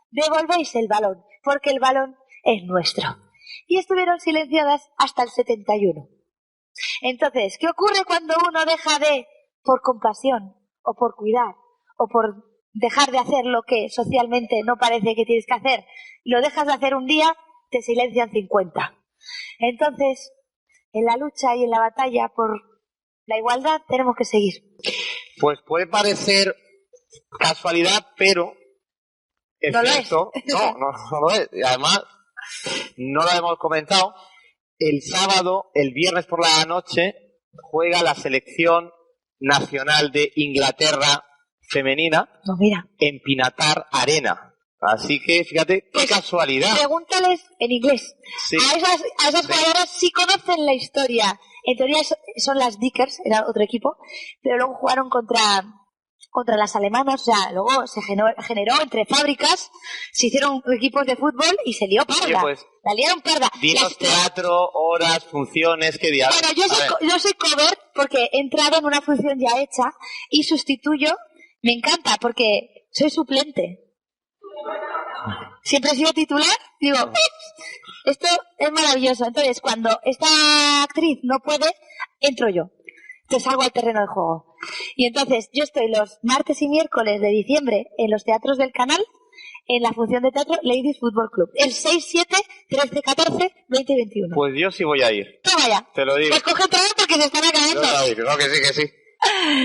devolvéis el balón, porque el balón es nuestro. Y estuvieron silenciadas hasta el 71. Entonces, ¿qué ocurre cuando uno deja por compasión, o por cuidar, o por dejar de hacer lo que socialmente no parece que tienes que hacer? Lo dejas de hacer un día, te silencian 50. Entonces, en la lucha y en la batalla por la igualdad tenemos que seguir. Pues puede parecer casualidad, pero es no cierto. No lo es. Y además, no lo hemos comentado. El sábado, el viernes por la noche, juega la selección nacional de Inglaterra femenina en Pinatar Arena. Así que, fíjate, qué casualidad. Pregúntales en inglés. Sí. A esas jugadoras sí conocen la historia. En teoría son las Dickers, era otro equipo, pero luego jugaron contra las alemanas, o sea, luego se generó entre fábricas, se hicieron equipos de fútbol y se lió parda. Oye, pues, la liaron parda. Dinos teatro, horas, funciones, qué diablos. Bueno, yo soy cover porque he entrado en una función ya hecha y sustituyo. Me encanta porque soy suplente. Siempre he sido titular, digo, esto es maravilloso. Entonces, cuando esta actriz no puede, entro yo. Entonces salgo al terreno de juego. Y entonces yo estoy los martes y miércoles de diciembre en los teatros del canal, en la función de teatro Ladies Football Club. El 6, 7, 13, 14, 20 y 21. Pues yo sí voy a ir. Toma ya. Te lo digo. Pues coge todo porque se están acabando. Yo voy a ir, no, que sí.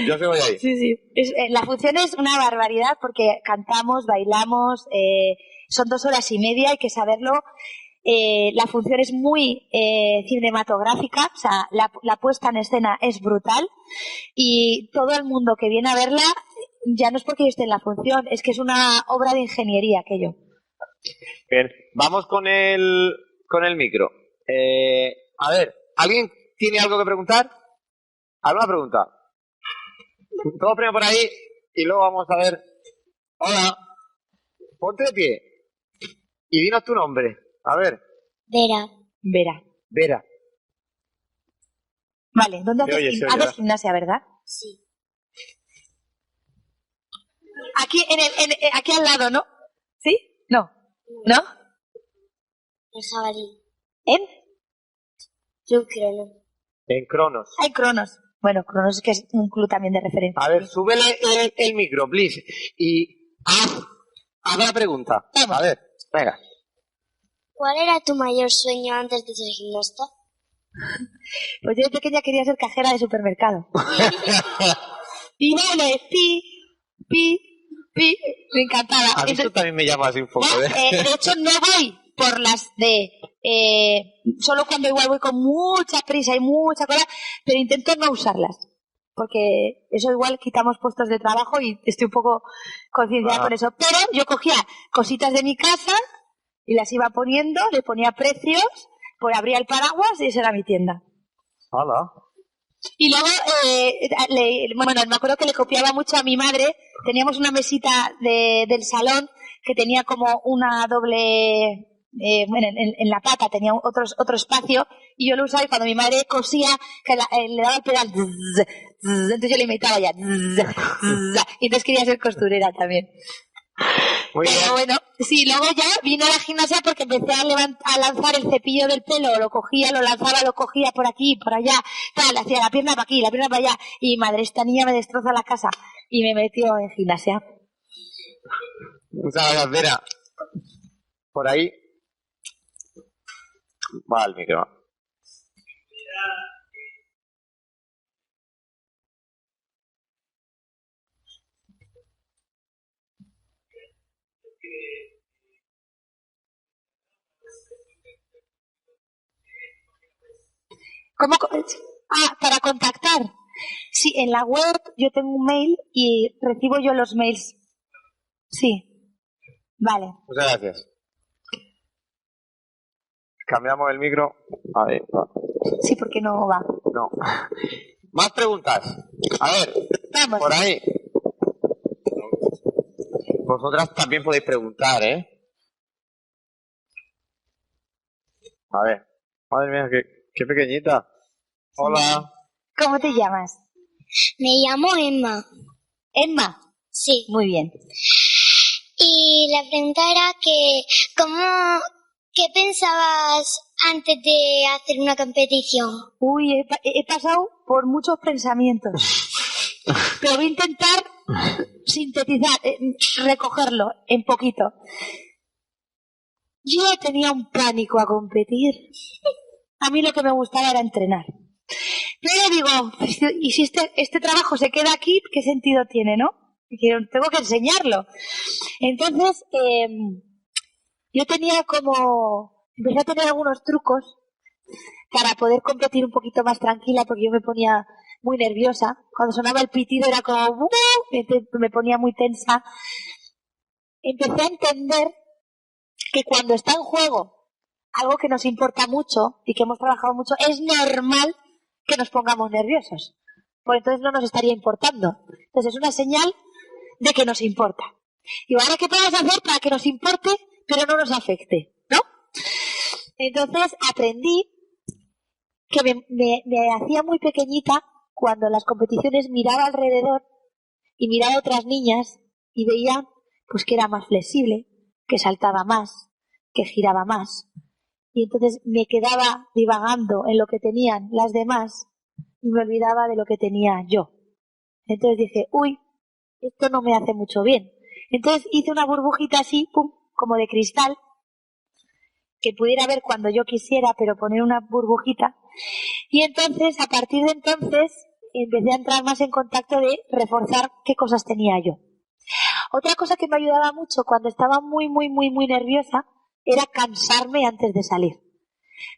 Yo sí voy a ir. Sí. La función es una barbaridad porque cantamos, bailamos, son 2 horas y media, hay que saberlo. La función es muy cinematográfica, o sea, la puesta en escena es brutal y todo el mundo que viene a verla ya no es porque yo esté en la función, es que es una obra de ingeniería aquello. Bien, vamos con el micro. A ver, ¿alguien tiene algo que preguntar? ¿Alguna pregunta? Todo primero por ahí y luego vamos a ver. Hola, ponte de pie y dinos tu nombre. A ver. Vera. Vale, ¿dónde haces gimnasia, verdad? Sí. Aquí aquí al lado, ¿no? ¿Sí? No. ¿No? En Jabalí. ¿En? Yo creo. En Cronos. Hay Cronos. Bueno, Cronos es que es un club también de referencia. A ver, súbele el micro, please. Y haz haz la pregunta. Vamos. A ver, venga. ¿Cuál era tu mayor sueño antes de ser gimnasta? Pues yo de pequeña quería ser cajera de supermercado. Y vale, pi, me encantaba. A mí eso también me llama así un poco. De hecho, no voy por las de... solo cuando igual voy con mucha prisa y mucha cola, pero intento no usarlas. Porque eso igual quitamos puestos de trabajo y estoy un poco concienciada con eso. Pero yo cogía cositas de mi casa y las iba poniendo, le ponía precios, pues abría el paraguas y esa era mi tienda. Hola. Y luego, bueno, me acuerdo que le copiaba mucho a mi madre. Teníamos una mesita del salón que tenía como una doble... bueno, en la pata tenía otro espacio y yo lo usaba y cuando mi madre cosía que le daba el pedal entonces yo le imitaba ya y entonces quería ser costurera también. Muy bien. Pero bueno, sí, luego ya vino a la gimnasia porque empecé a lanzar el cepillo del pelo, lo cogía, lo lanzaba, lo cogía por aquí, por allá, tal, hacía la pierna para aquí, la pierna para allá y madre, esta niña me destroza la casa y me metió en gimnasia. Muchas gracias, Vera. Por ahí. Va al micro. ¿Cómo? Para contactar. Sí, en la web yo tengo un mail y recibo yo los mails. Sí. Vale. Muchas gracias. Cambiamos el micro. A ver, va. Sí, porque no va. No. Más preguntas. A ver, Vamos. por ahí. Vosotras también podéis preguntar, ¿eh? A ver. Madre mía, qué pequeñita. Hola. ¿Cómo te llamas? Me llamo Emma. Emma. Sí. Muy bien. Y la pregunta era que, ¿qué pensabas antes de hacer una competición? Uy, he pasado por muchos pensamientos. Pero voy a intentar sintetizar, recogerlo en poquito. Yo tenía un pánico a competir. A mí lo que me gustaba era entrenar. Pero digo, y si este trabajo se queda aquí, ¿qué sentido tiene, no? Tengo que enseñarlo. Entonces, yo empecé a tener algunos trucos para poder competir un poquito más tranquila, porque yo me ponía muy nerviosa. Cuando sonaba el pitido era como, me ponía muy tensa. Empecé a entender que cuando está en juego algo que nos importa mucho y que hemos trabajado mucho, es normal que nos pongamos nerviosos. Pues entonces no nos estaría importando. Entonces es una señal de que nos importa. Y ahora, ¿qué podemos hacer para que nos importe, pero no nos afecte? ¿No? Entonces aprendí que me hacía muy pequeñita cuando en las competiciones miraba alrededor y miraba a otras niñas y veía pues que era más flexible, que saltaba más, que giraba más. Y entonces me quedaba divagando en lo que tenían las demás y me olvidaba de lo que tenía yo. Entonces dije, uy, esto no me hace mucho bien. Entonces hice una burbujita así, pum, como de cristal, que pudiera ver cuando yo quisiera, pero poner una burbujita. Y entonces, a partir de entonces, empecé a entrar más en contacto de reforzar qué cosas tenía yo. Otra cosa que me ayudaba mucho cuando estaba muy nerviosa era cansarme antes de salir.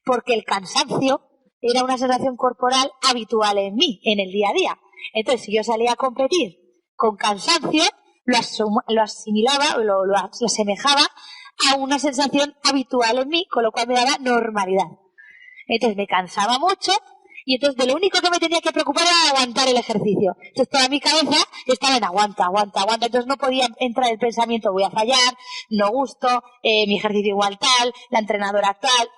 Porque el cansancio era una sensación corporal habitual en mí, en el día a día. Entonces, si yo salía a competir con cansancio, lo asimilaba, lo asemejaba a una sensación habitual en mí, con lo cual me daba normalidad. Entonces me cansaba mucho y entonces de lo único que me tenía que preocupar era aguantar el ejercicio. Entonces toda mi cabeza estaba en aguanta. Entonces no podía entrar el pensamiento, voy a fallar, no gusto, mi ejercicio igual tal, la entrenadora tal.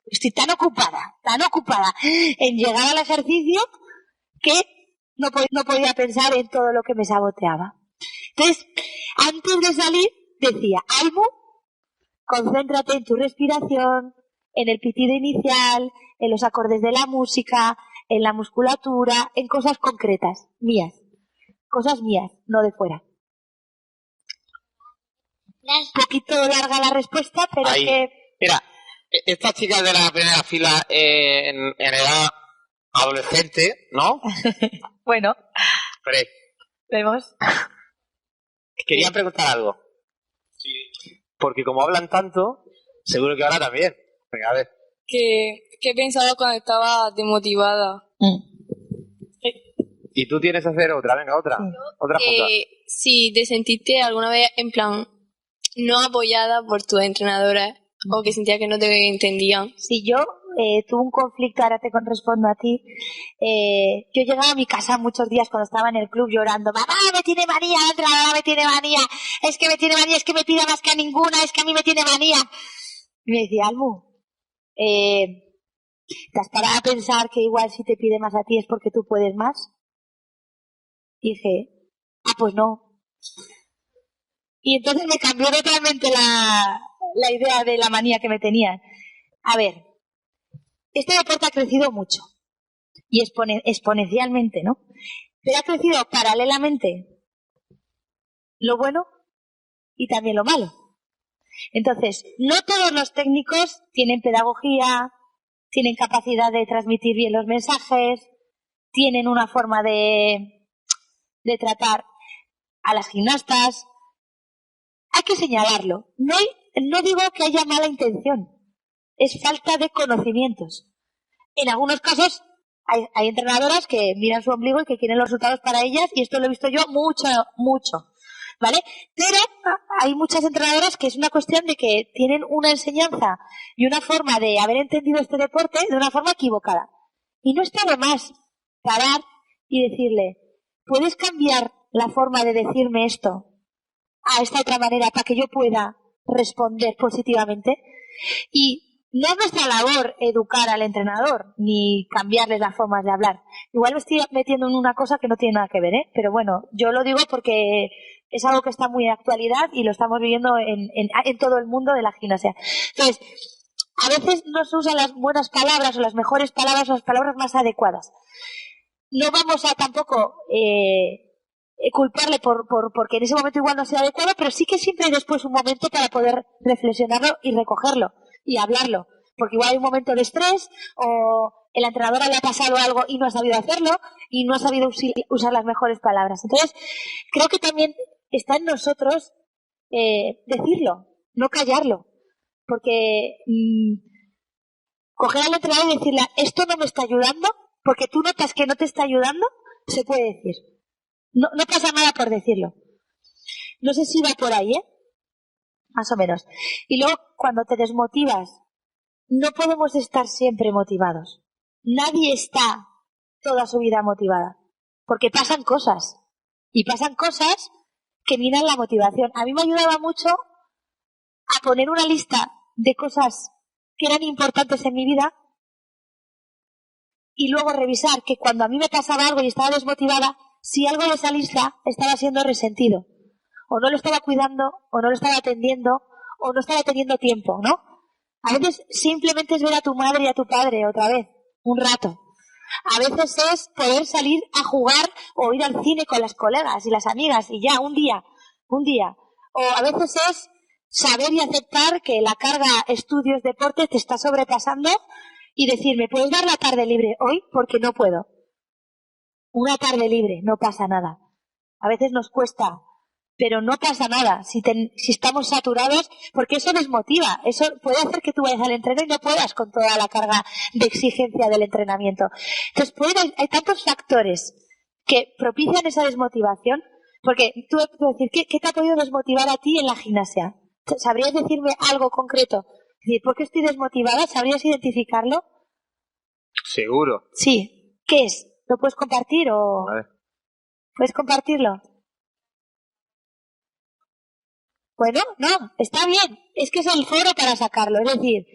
Estoy tan ocupada en llegar al ejercicio que no podía pensar en todo lo que me saboteaba. Entonces, antes de salir, decía, Almu, concéntrate en tu respiración, en el pitido inicial, en los acordes de la música, en la musculatura, en cosas concretas, mías. Cosas mías, no de fuera. Gracias. Un poquito larga la respuesta, pero Ahí. que... Mira, esta chica de la primera fila en edad adolescente, ¿no? Bueno, Pero vemos. quería preguntar algo. Porque como hablan tanto, seguro que ahora también. Venga, a ver. ¿Qué pensaba cuando estaba desmotivada? ¿Y tú tienes que hacer otra? Venga, otra. Otra junta. Si te sentiste alguna vez en plan no apoyada por tu entrenadora o que sentías que no te entendían. Si yo tuve un conflicto, ahora te respondo a ti. Yo llegaba a mi casa muchos días cuando estaba en el club llorando. Mamá, me tiene manía, la entrenadora me tiene manía. Es que me tiene manía, es que me pide más que a ninguna, es que a mí me tiene manía. Y me decía, Almu, ¿te has parado a pensar que igual si te pide más a ti es porque tú puedes más? Y dije, pues no. Y entonces me cambió totalmente la idea de la manía que me tenían. A ver, este deporte ha crecido mucho y exponencialmente, ¿no? Pero ha crecido paralelamente lo bueno y también lo malo. Entonces, no todos los técnicos tienen pedagogía, tienen capacidad de transmitir bien los mensajes, tienen una forma de tratar a las gimnastas. Hay que señalarlo. No digo que haya mala intención, es falta de conocimientos. En algunos casos hay entrenadoras que miran su ombligo y que quieren los resultados para ellas, y esto lo he visto yo mucho, ¿vale? Pero hay muchas entrenadoras que es una cuestión de que tienen una enseñanza y una forma de haber entendido este deporte de una forma equivocada. Y no está de más parar y decirle, ¿puedes cambiar la forma de decirme esto a esta otra manera para que yo pueda responder positivamente? Y no es nuestra labor educar al entrenador ni cambiarles las formas de hablar. Igual me estoy metiendo en una cosa que no tiene nada que ver, ¿eh? Pero bueno, yo lo digo porque es algo que está muy en actualidad y lo estamos viviendo en todo el mundo de la gimnasia. Entonces, a veces no se usan las buenas palabras o las mejores palabras o las palabras más adecuadas. No vamos a tampoco culparle porque en ese momento igual no sea adecuado, pero sí que siempre hay después un momento para poder reflexionarlo y recogerlo y hablarlo, porque igual hay un momento de estrés o el entrenador le ha pasado algo y no ha sabido hacerlo y no ha sabido usar las mejores palabras. Entonces, creo que también está en nosotros decirlo, no callarlo, porque coger al entrenador y decirle, esto no me está ayudando, porque tú notas que no te está ayudando, se puede decir. No pasa nada por decirlo. No sé si va por ahí, ¿eh? Más o menos. Y luego, cuando te desmotivas, no podemos estar siempre motivados. Nadie está toda su vida motivada. Porque pasan cosas. Y pasan cosas que minan la motivación. A mí me ayudaba mucho a poner una lista de cosas que eran importantes en mi vida y luego revisar que cuando a mí me pasaba algo y estaba desmotivada, si algo de esa lista estaba siendo resentido, o no lo estaba cuidando, o no lo estaba atendiendo, o no estaba teniendo tiempo, ¿no? A veces simplemente es ver a tu madre y a tu padre otra vez, un rato. A veces es poder salir a jugar o ir al cine con las colegas y las amigas y ya, un día. O a veces es saber y aceptar que la carga estudios, deportes te está sobrepasando y decir, ¿me puedes dar la tarde libre hoy? Porque no puedo. Una tarde libre, no pasa nada. A veces nos cuesta, pero no pasa nada si estamos saturados, porque eso desmotiva. Eso puede hacer que tú vayas al entreno y no puedas con toda la carga de exigencia del entrenamiento. Entonces, hay tantos factores que propician esa desmotivación, porque tú puedes decir, ¿qué te ha podido desmotivar a ti en la gimnasia? ¿Sabrías decirme algo concreto? Es decir, ¿por qué estoy desmotivada? ¿Sabrías identificarlo? Seguro. Sí. ¿Qué es? ¿Lo puedes compartir o...? A ver. ¿Puedes compartirlo? Bueno, no, está bien. Es que es el foro para sacarlo. Es decir,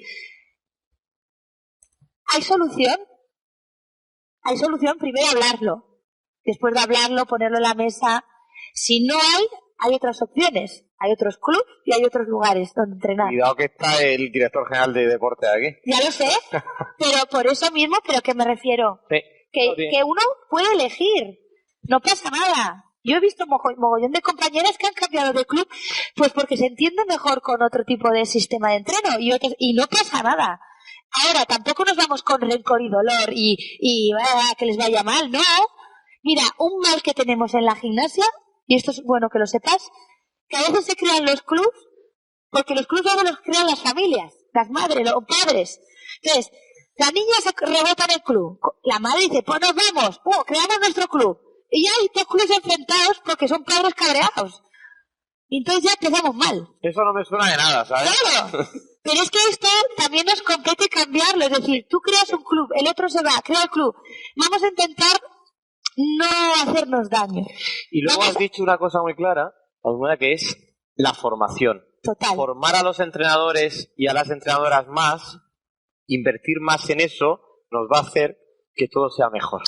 ¿hay solución? Hay solución, primero hablarlo. Después de hablarlo, ponerlo en la mesa. Si no hay otras opciones. Hay otros clubes y hay otros lugares donde entrenar. Cuidado que está el director general de deporte aquí. Ya lo sé, pero por eso mismo, ¿pero qué me refiero? Sí. Que uno puede elegir. No pasa nada. Yo he visto mogollón de compañeras que han cambiado de club pues porque se entienden mejor con otro tipo de sistema de entreno y no pasa nada. Ahora, tampoco nos vamos con rencor y dolor y que les vaya mal, no. Mira, un mal que tenemos en la gimnasia, y esto es bueno que lo sepas, que a veces se crean los clubs porque los clubs ahora los crean las familias, las madres, los padres. Entonces, la niña se rebota en el club. La madre dice, pues nos vamos, creamos nuestro club. Y ya hay dos clubes enfrentados porque son padres cabreados. Y entonces ya empezamos mal. Eso no me suena de nada, ¿sabes? Claro. Pero es que esto también nos compete cambiarlo. Es decir, tú creas un club, el otro se va, crea el club. Vamos a intentar no hacernos daño. Y luego has dicho una cosa muy clara, alguna que es la formación. Total. Formar a los entrenadores y a las entrenadoras más, invertir más en eso, nos va a hacer que todo sea mejor.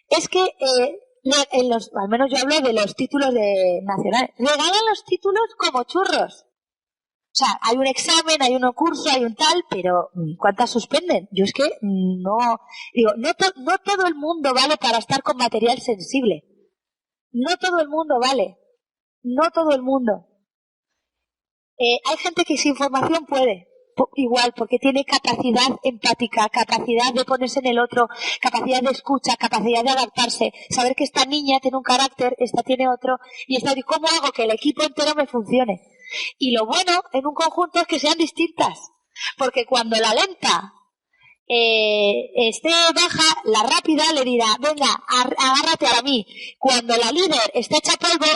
Es que, al menos yo hablo de los títulos de nacionales, regalan los títulos como churros. O sea, hay un examen, hay un curso, hay un tal, pero ¿cuántas suspenden? Yo es que no... Digo, no todo el mundo vale para estar con material sensible. No todo el mundo vale. No todo el mundo. Hay gente que sin formación puede. Igual, porque tiene capacidad empática, capacidad de ponerse en el otro, capacidad de escucha, capacidad de adaptarse, saber que esta niña tiene un carácter, esta tiene otro, y ¿cómo hago que el equipo entero me funcione? Y lo bueno en un conjunto es que sean distintas, porque cuando la lenta esté baja, la rápida le dirá, venga, agárrate a mí. Cuando la líder esté hecha polvo,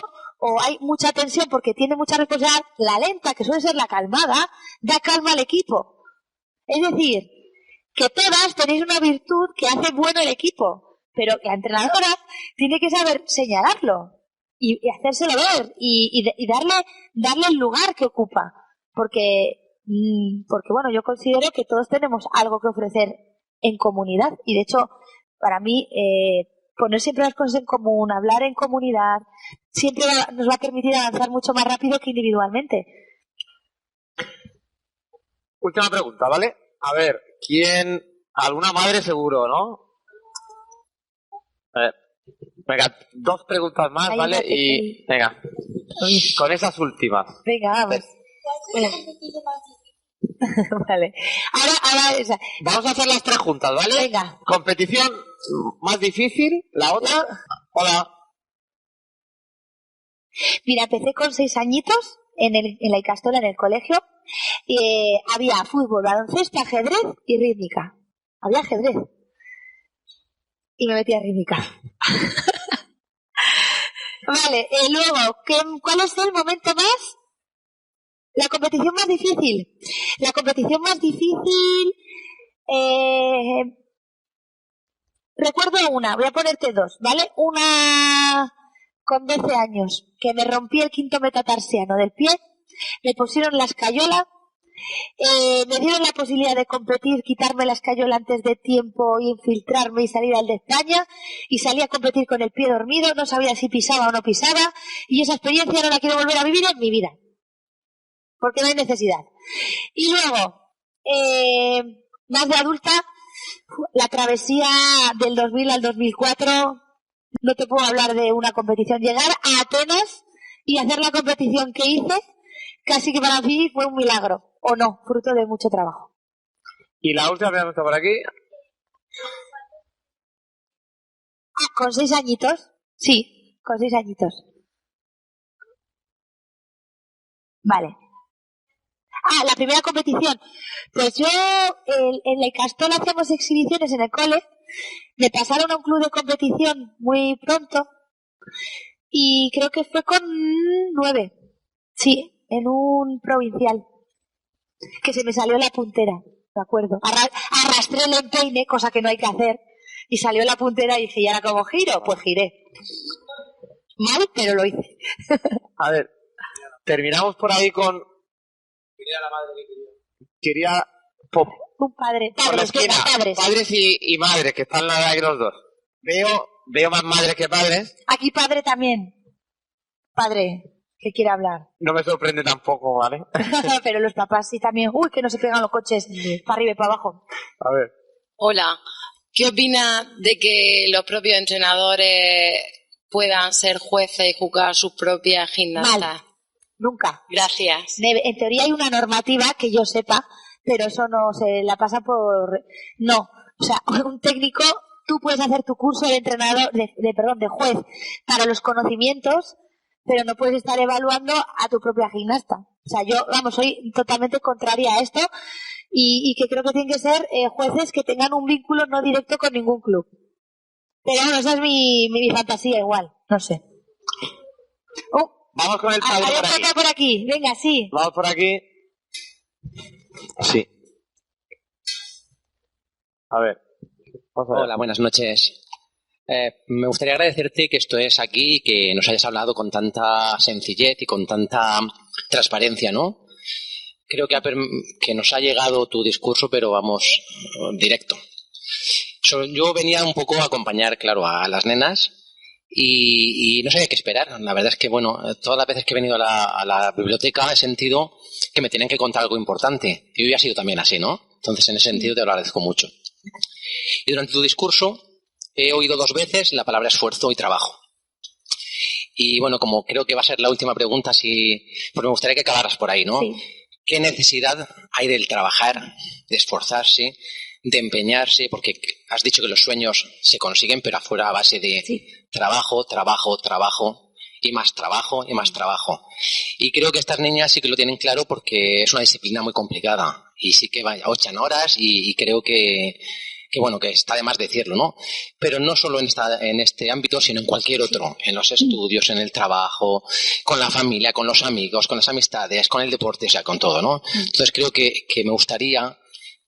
o hay mucha tensión porque tiene mucha responsabilidad, la lenta, que suele ser la calmada, da calma al equipo. Es decir, que todas tenéis una virtud que hace bueno el equipo, pero la entrenadora tiene que saber señalarlo y hacérselo ver y darle el lugar que ocupa. Porque bueno, yo considero que todos tenemos algo que ofrecer en comunidad y de hecho, para mí, poner siempre las cosas en común, hablar en comunidad, siempre nos va a permitir avanzar mucho más rápido que individualmente. Última pregunta, ¿vale? A ver, alguna madre seguro, ¿no? A ver, venga, 2 preguntas más, Ahí ¿vale? sí. Venga, con esas últimas. Venga, vamos. Vale. Ahora esa. Vamos a hacer las 3 juntas, ¿vale? Venga. Competición más difícil, la otra. Hola. Mira, empecé con 6 añitos en la Icastola, en el colegio. Había fútbol, baloncesto, ajedrez y rítmica. Había ajedrez. Y me metí a rítmica. Vale, luego, ¿cuál es el momento más? La competición más difícil. La competición más difícil... recuerdo una, voy a ponerte 2, ¿vale? Una con 12 años, que me rompí el quinto metatarsiano del pie, me pusieron la escayola, me dieron la posibilidad de competir, quitarme la escayola antes de tiempo, infiltrarme y salir al de España, y salí a competir con el pie dormido, no sabía si pisaba o no pisaba, y esa experiencia no la quiero volver a vivir en mi vida, porque no hay necesidad. Y luego, más de adulta, la travesía del 2000 al 2004, no te puedo hablar de una competición. Llegar a Atenas y hacer la competición que hice, casi que para mí fue un milagro, o no, fruto de mucho trabajo. Y la última pregunta por aquí. ¿Con 6 añitos? Sí, con 6 añitos. Vale. La primera competición. Pues yo en la Icastola hacíamos exhibiciones en el cole. Me pasaron a un club de competición muy pronto y creo que fue con 9. Sí, en un provincial. Que se me salió la puntera, ¿de acuerdo? Arrastré el empeine, cosa que no hay que hacer, y salió la puntera y dije, ¿y ahora cómo giro? Pues giré. Mal, pero lo hice. A ver, terminamos por ahí con... Quería la madre que quería... Un padre. Por la esquina, padres y madres, que están la edad de los dos. Veo más madres que padres. Aquí padre también. Padre, que quiere hablar. No me sorprende tampoco, ¿vale? Pero los papás sí también. Uy, que no se pegan los coches para arriba y para abajo. A ver. Hola. ¿Qué opina de que los propios entrenadores puedan ser jueces y juzgar sus propias gimnastas? Mal. Nunca. Gracias. En teoría hay una normativa que yo sepa, pero eso no se la pasa por... No. O sea, un técnico, tú puedes hacer tu curso de entrenador, de juez para los conocimientos, pero no puedes estar evaluando a tu propia gimnasta. O sea, yo, soy totalmente contraria a esto y que creo que tienen que ser jueces que tengan un vínculo no directo con ningún club. Pero bueno, esa es mi fantasía igual, no sé. Vamos con el padre por aquí. Venga, sí. Vamos por aquí. Sí. A ver. Hola, buenas noches. Me gustaría agradecerte que estés aquí y que nos hayas hablado con tanta sencillez y con tanta transparencia, ¿no? Creo que nos ha llegado tu discurso, pero vamos, directo. Yo venía un poco a acompañar, claro, a las nenas y no sabía qué esperar. La verdad es que, bueno, todas las veces que he venido a la biblioteca he sentido que me tenían que contar algo importante. Y hoy ha sido también así, ¿no? Entonces, en ese sentido, te lo agradezco mucho. Y durante tu discurso he oído 2 veces la palabra esfuerzo y trabajo. Y bueno, como creo que va a ser la última pregunta, pues me gustaría que acabaras por ahí, ¿no? Sí. ¿Qué necesidad hay del trabajar, de esforzarse, de empeñarse? Porque has dicho que los sueños se consiguen, pero afuera a base de trabajo, trabajo, trabajo, y más trabajo, y más trabajo. Y creo que estas niñas sí que lo tienen claro porque es una disciplina muy complicada. Y sí que vaya 8 horas y creo que bueno, que está de más decirlo, ¿no? Pero no solo en este ámbito, sino en cualquier otro, en los estudios, en el trabajo, con la familia, con los amigos, con las amistades, con el deporte, o sea, con todo, ¿no? Entonces creo que me gustaría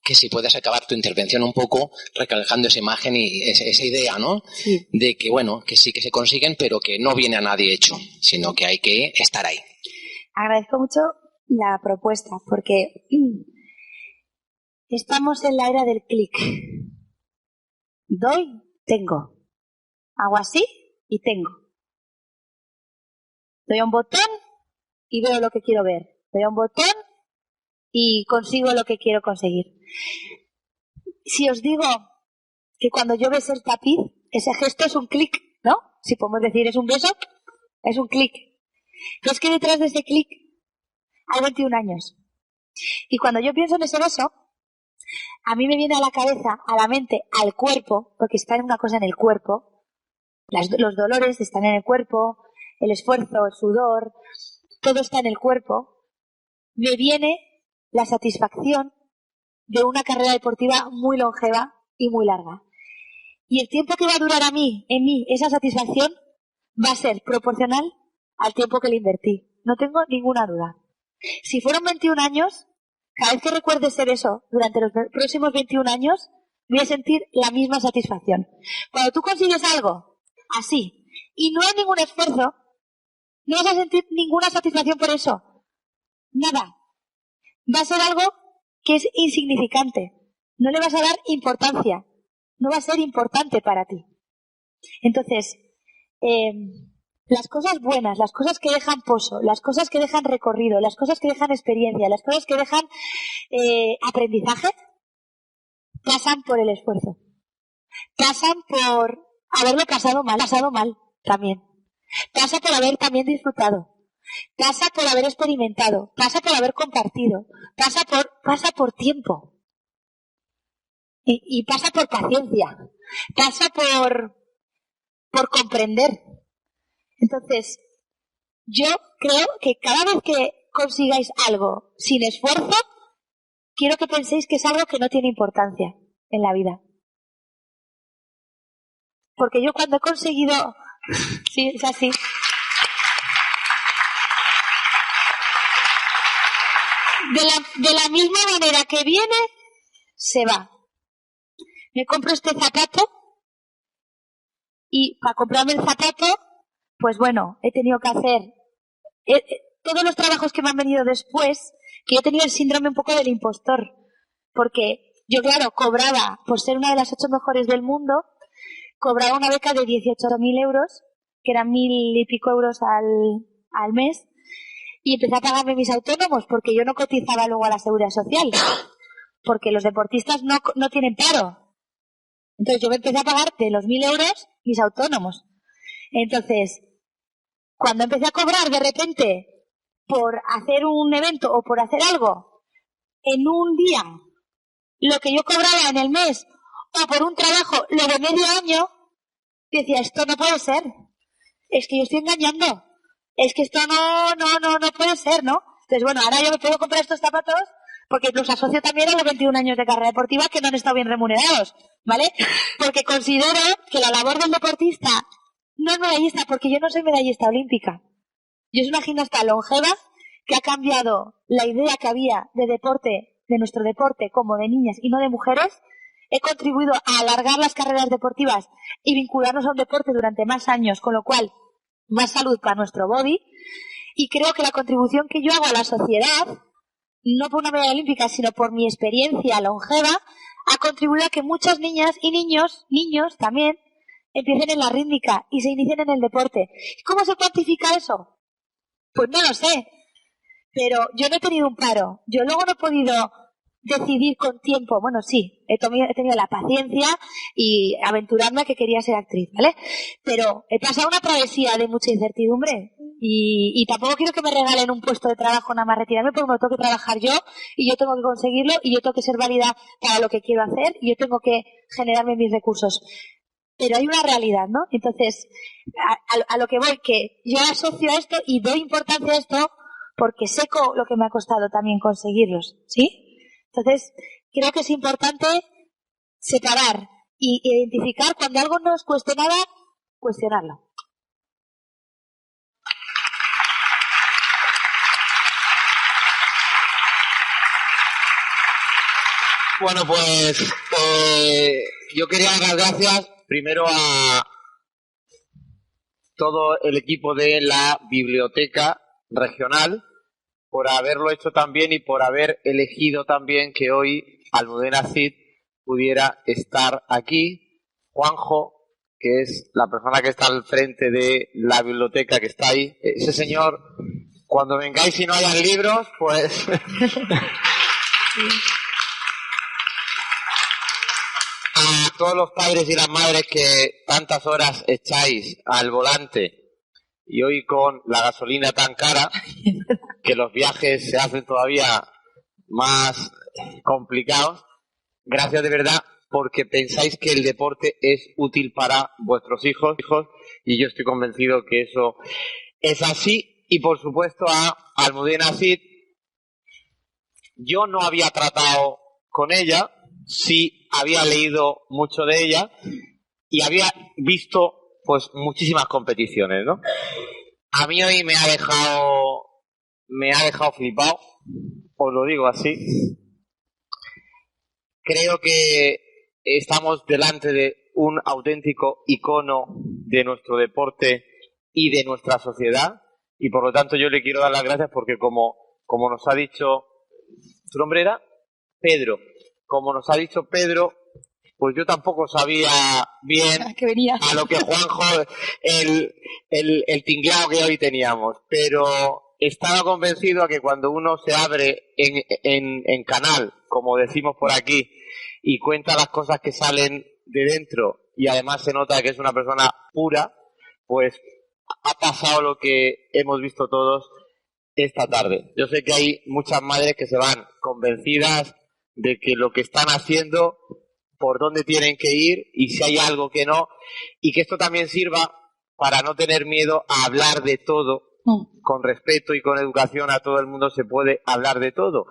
que si puedes acabar tu intervención un poco recalcando esa imagen y esa idea, ¿no? Sí. De que, bueno, que sí que se consiguen, pero que no viene a nadie hecho, sino que hay que estar ahí. Agradezco mucho la propuesta, porque estamos en la era del clic. Doy, tengo. Hago así y tengo. Doy a un botón y veo lo que quiero ver. Doy a un botón y consigo lo que quiero conseguir. Si os digo que cuando yo beso el tapiz, ese gesto es un clic, ¿no? Si podemos decir es un beso, es un clic. Pero es que detrás de ese clic hay 21 años. Y cuando yo pienso en ese beso, a mí me viene a la cabeza, a la mente, al cuerpo, porque está en una cosa en el cuerpo, los dolores están en el cuerpo, el esfuerzo, el sudor, todo está en el cuerpo. Me viene la satisfacción de una carrera deportiva muy longeva y muy larga. Y el tiempo que va a durar en mí, esa satisfacción va a ser proporcional al tiempo que le invertí. No tengo ninguna duda. Si fueron 21 años, cada vez que recuerde ser eso durante los próximos 21 años, voy a sentir la misma satisfacción. Cuando tú consigues algo así y no hay ningún esfuerzo, no vas a sentir ninguna satisfacción por eso. Nada. Va a ser algo que es insignificante. No le vas a dar importancia. No va a ser importante para ti. Entonces, las cosas buenas, las cosas que dejan pozo, las cosas que dejan recorrido, las cosas que dejan experiencia, las cosas que dejan aprendizaje, pasan por el esfuerzo. Pasan por haberlo pasado mal también. Pasa por haber también disfrutado. Pasa por haber experimentado. Pasa por haber compartido. Pasa por tiempo. Y pasa por paciencia. Pasa por comprender. Entonces, yo creo que cada vez que consigáis algo sin esfuerzo, quiero que penséis que es algo que no tiene importancia en la vida. Porque yo cuando he conseguido... Sí, es así. De la misma manera que viene, se va. Me compro este zapato y para comprarme el zapato, pues bueno, he tenido que hacer todos los trabajos que me han venido después, que yo tenía el síndrome un poco del impostor, porque yo, claro, cobraba, por ser una de las 8 mejores del mundo, cobraba una beca de 18.000 euros, que eran 1.000 y pico euros al mes, y empecé a pagarme mis autónomos, porque yo no cotizaba luego a la Seguridad Social, porque los deportistas no tienen paro. Entonces yo me empecé a pagar de los 1.000 euros mis autónomos. Entonces, cuando empecé a cobrar de repente por hacer un evento o por hacer algo en un día, lo que yo cobraba en el mes, o por un trabajo lo de medio año, decía, esto no puede ser. Es que yo estoy engañando. Es que esto no puede ser, ¿no? Entonces, bueno, ahora yo me puedo comprar estos zapatos porque los asocio también a los 21 años de carrera deportiva que no han estado bien remunerados, ¿vale? Porque considero que la labor del deportista no es medallista, porque yo no soy medallista olímpica. Yo soy una gimnasta longeva que ha cambiado la idea que había de deporte, de nuestro deporte, como de niñas y no de mujeres. He contribuido a alargar las carreras deportivas y vincularnos a un deporte durante más años, con lo cual, más salud para nuestro body. Y creo que la contribución que yo hago a la sociedad, no por una medalla olímpica, sino por mi experiencia longeva, ha contribuido a que muchas niñas y niños también, empiecen en la rítmica y se inicien en el deporte. ¿Cómo se cuantifica eso? Pues no lo sé. Pero yo no he tenido un paro. Yo luego no he podido decidir con tiempo. Bueno, sí, he tenido la paciencia y aventurarme a que quería ser actriz, ¿vale? Pero he pasado una travesía de mucha incertidumbre y tampoco quiero que me regalen un puesto de trabajo nada más retirarme, porque me tengo que trabajar yo y yo tengo que conseguirlo y yo tengo que ser válida para lo que quiero hacer y yo tengo que generarme mis recursos. Pero hay una realidad, ¿no? Entonces, a lo que voy, que yo asocio a esto y doy importancia a esto porque sé lo que me ha costado también conseguirlos, ¿sí? Entonces, creo que es importante separar y identificar cuando algo no os cueste nada, cuestionarlo. Bueno, pues yo quería dar las gracias primero a todo el equipo de la Biblioteca Regional por haberlo hecho tan bien y por haber elegido también que hoy Almudena Cid pudiera estar aquí. Juanjo, que es la persona que está al frente de la biblioteca, que está ahí. Ese señor, cuando vengáis y no hayan libros, pues... A todos los padres y las madres que tantas horas echáis al volante y hoy con la gasolina tan cara que los viajes se hacen todavía más complicados, gracias de verdad porque pensáis que el deporte es útil para vuestros hijos y yo estoy convencido que eso es así. Y por supuesto a Almudena Cid, yo no había tratado con ella, sí había leído mucho de ella y había visto pues muchísimas competiciones, ¿no? A mí hoy me ha dejado flipado, os lo digo así. Creo que estamos delante de un auténtico icono de nuestro deporte y de nuestra sociedad y por lo tanto yo le quiero dar las gracias porque como nos ha dicho, ¿tu nombre era? Pedro. Como nos ha dicho Pedro, pues yo tampoco sabía bien a lo que Juanjo, el tinglao que hoy teníamos, pero estaba convencido a que cuando uno se abre en canal, como decimos por aquí, y cuenta las cosas que salen de dentro y además se nota que es una persona pura, pues ha pasado lo que hemos visto todos esta tarde. Yo sé que hay muchas madres que se van convencidas de que lo que están haciendo, por dónde tienen que ir y si hay algo que no, y que esto también sirva para no tener miedo a hablar de todo, con respeto y con educación a todo el mundo se puede hablar de todo.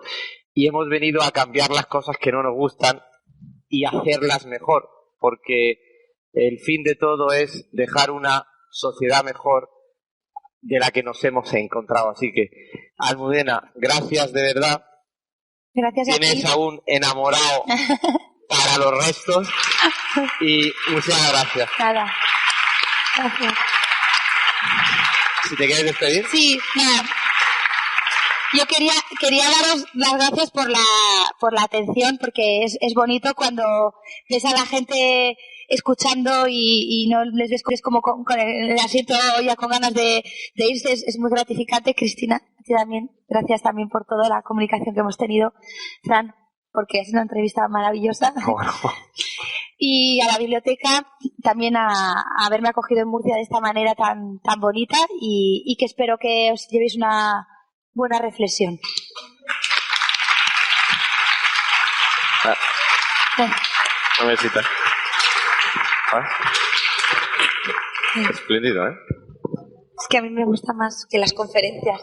Y hemos venido a cambiar las cosas que no nos gustan y hacerlas mejor, porque el fin de todo es dejar una sociedad mejor de la que nos hemos encontrado. Así que, Almudena, gracias de verdad. Gracias a ti. Tienes a un enamorado para los restos y muchas gracias. Nada. Gracias. Si te quieres despedir. Sí, nada. Yo quería daros las gracias por la atención, porque es bonito cuando ves a la gente escuchando y no les ves como con el asiento ya con ganas de irse. Es muy gratificante. Cristina, a ti también. Gracias también por toda la comunicación que hemos tenido. Fran, porque es una entrevista maravillosa. y a la biblioteca también a haberme acogido en Murcia de esta manera tan bonita y que espero que os llevéis una buena reflexión. Una mesita. Espléndido, ¿eh? Es que a mí me gusta más que las conferencias.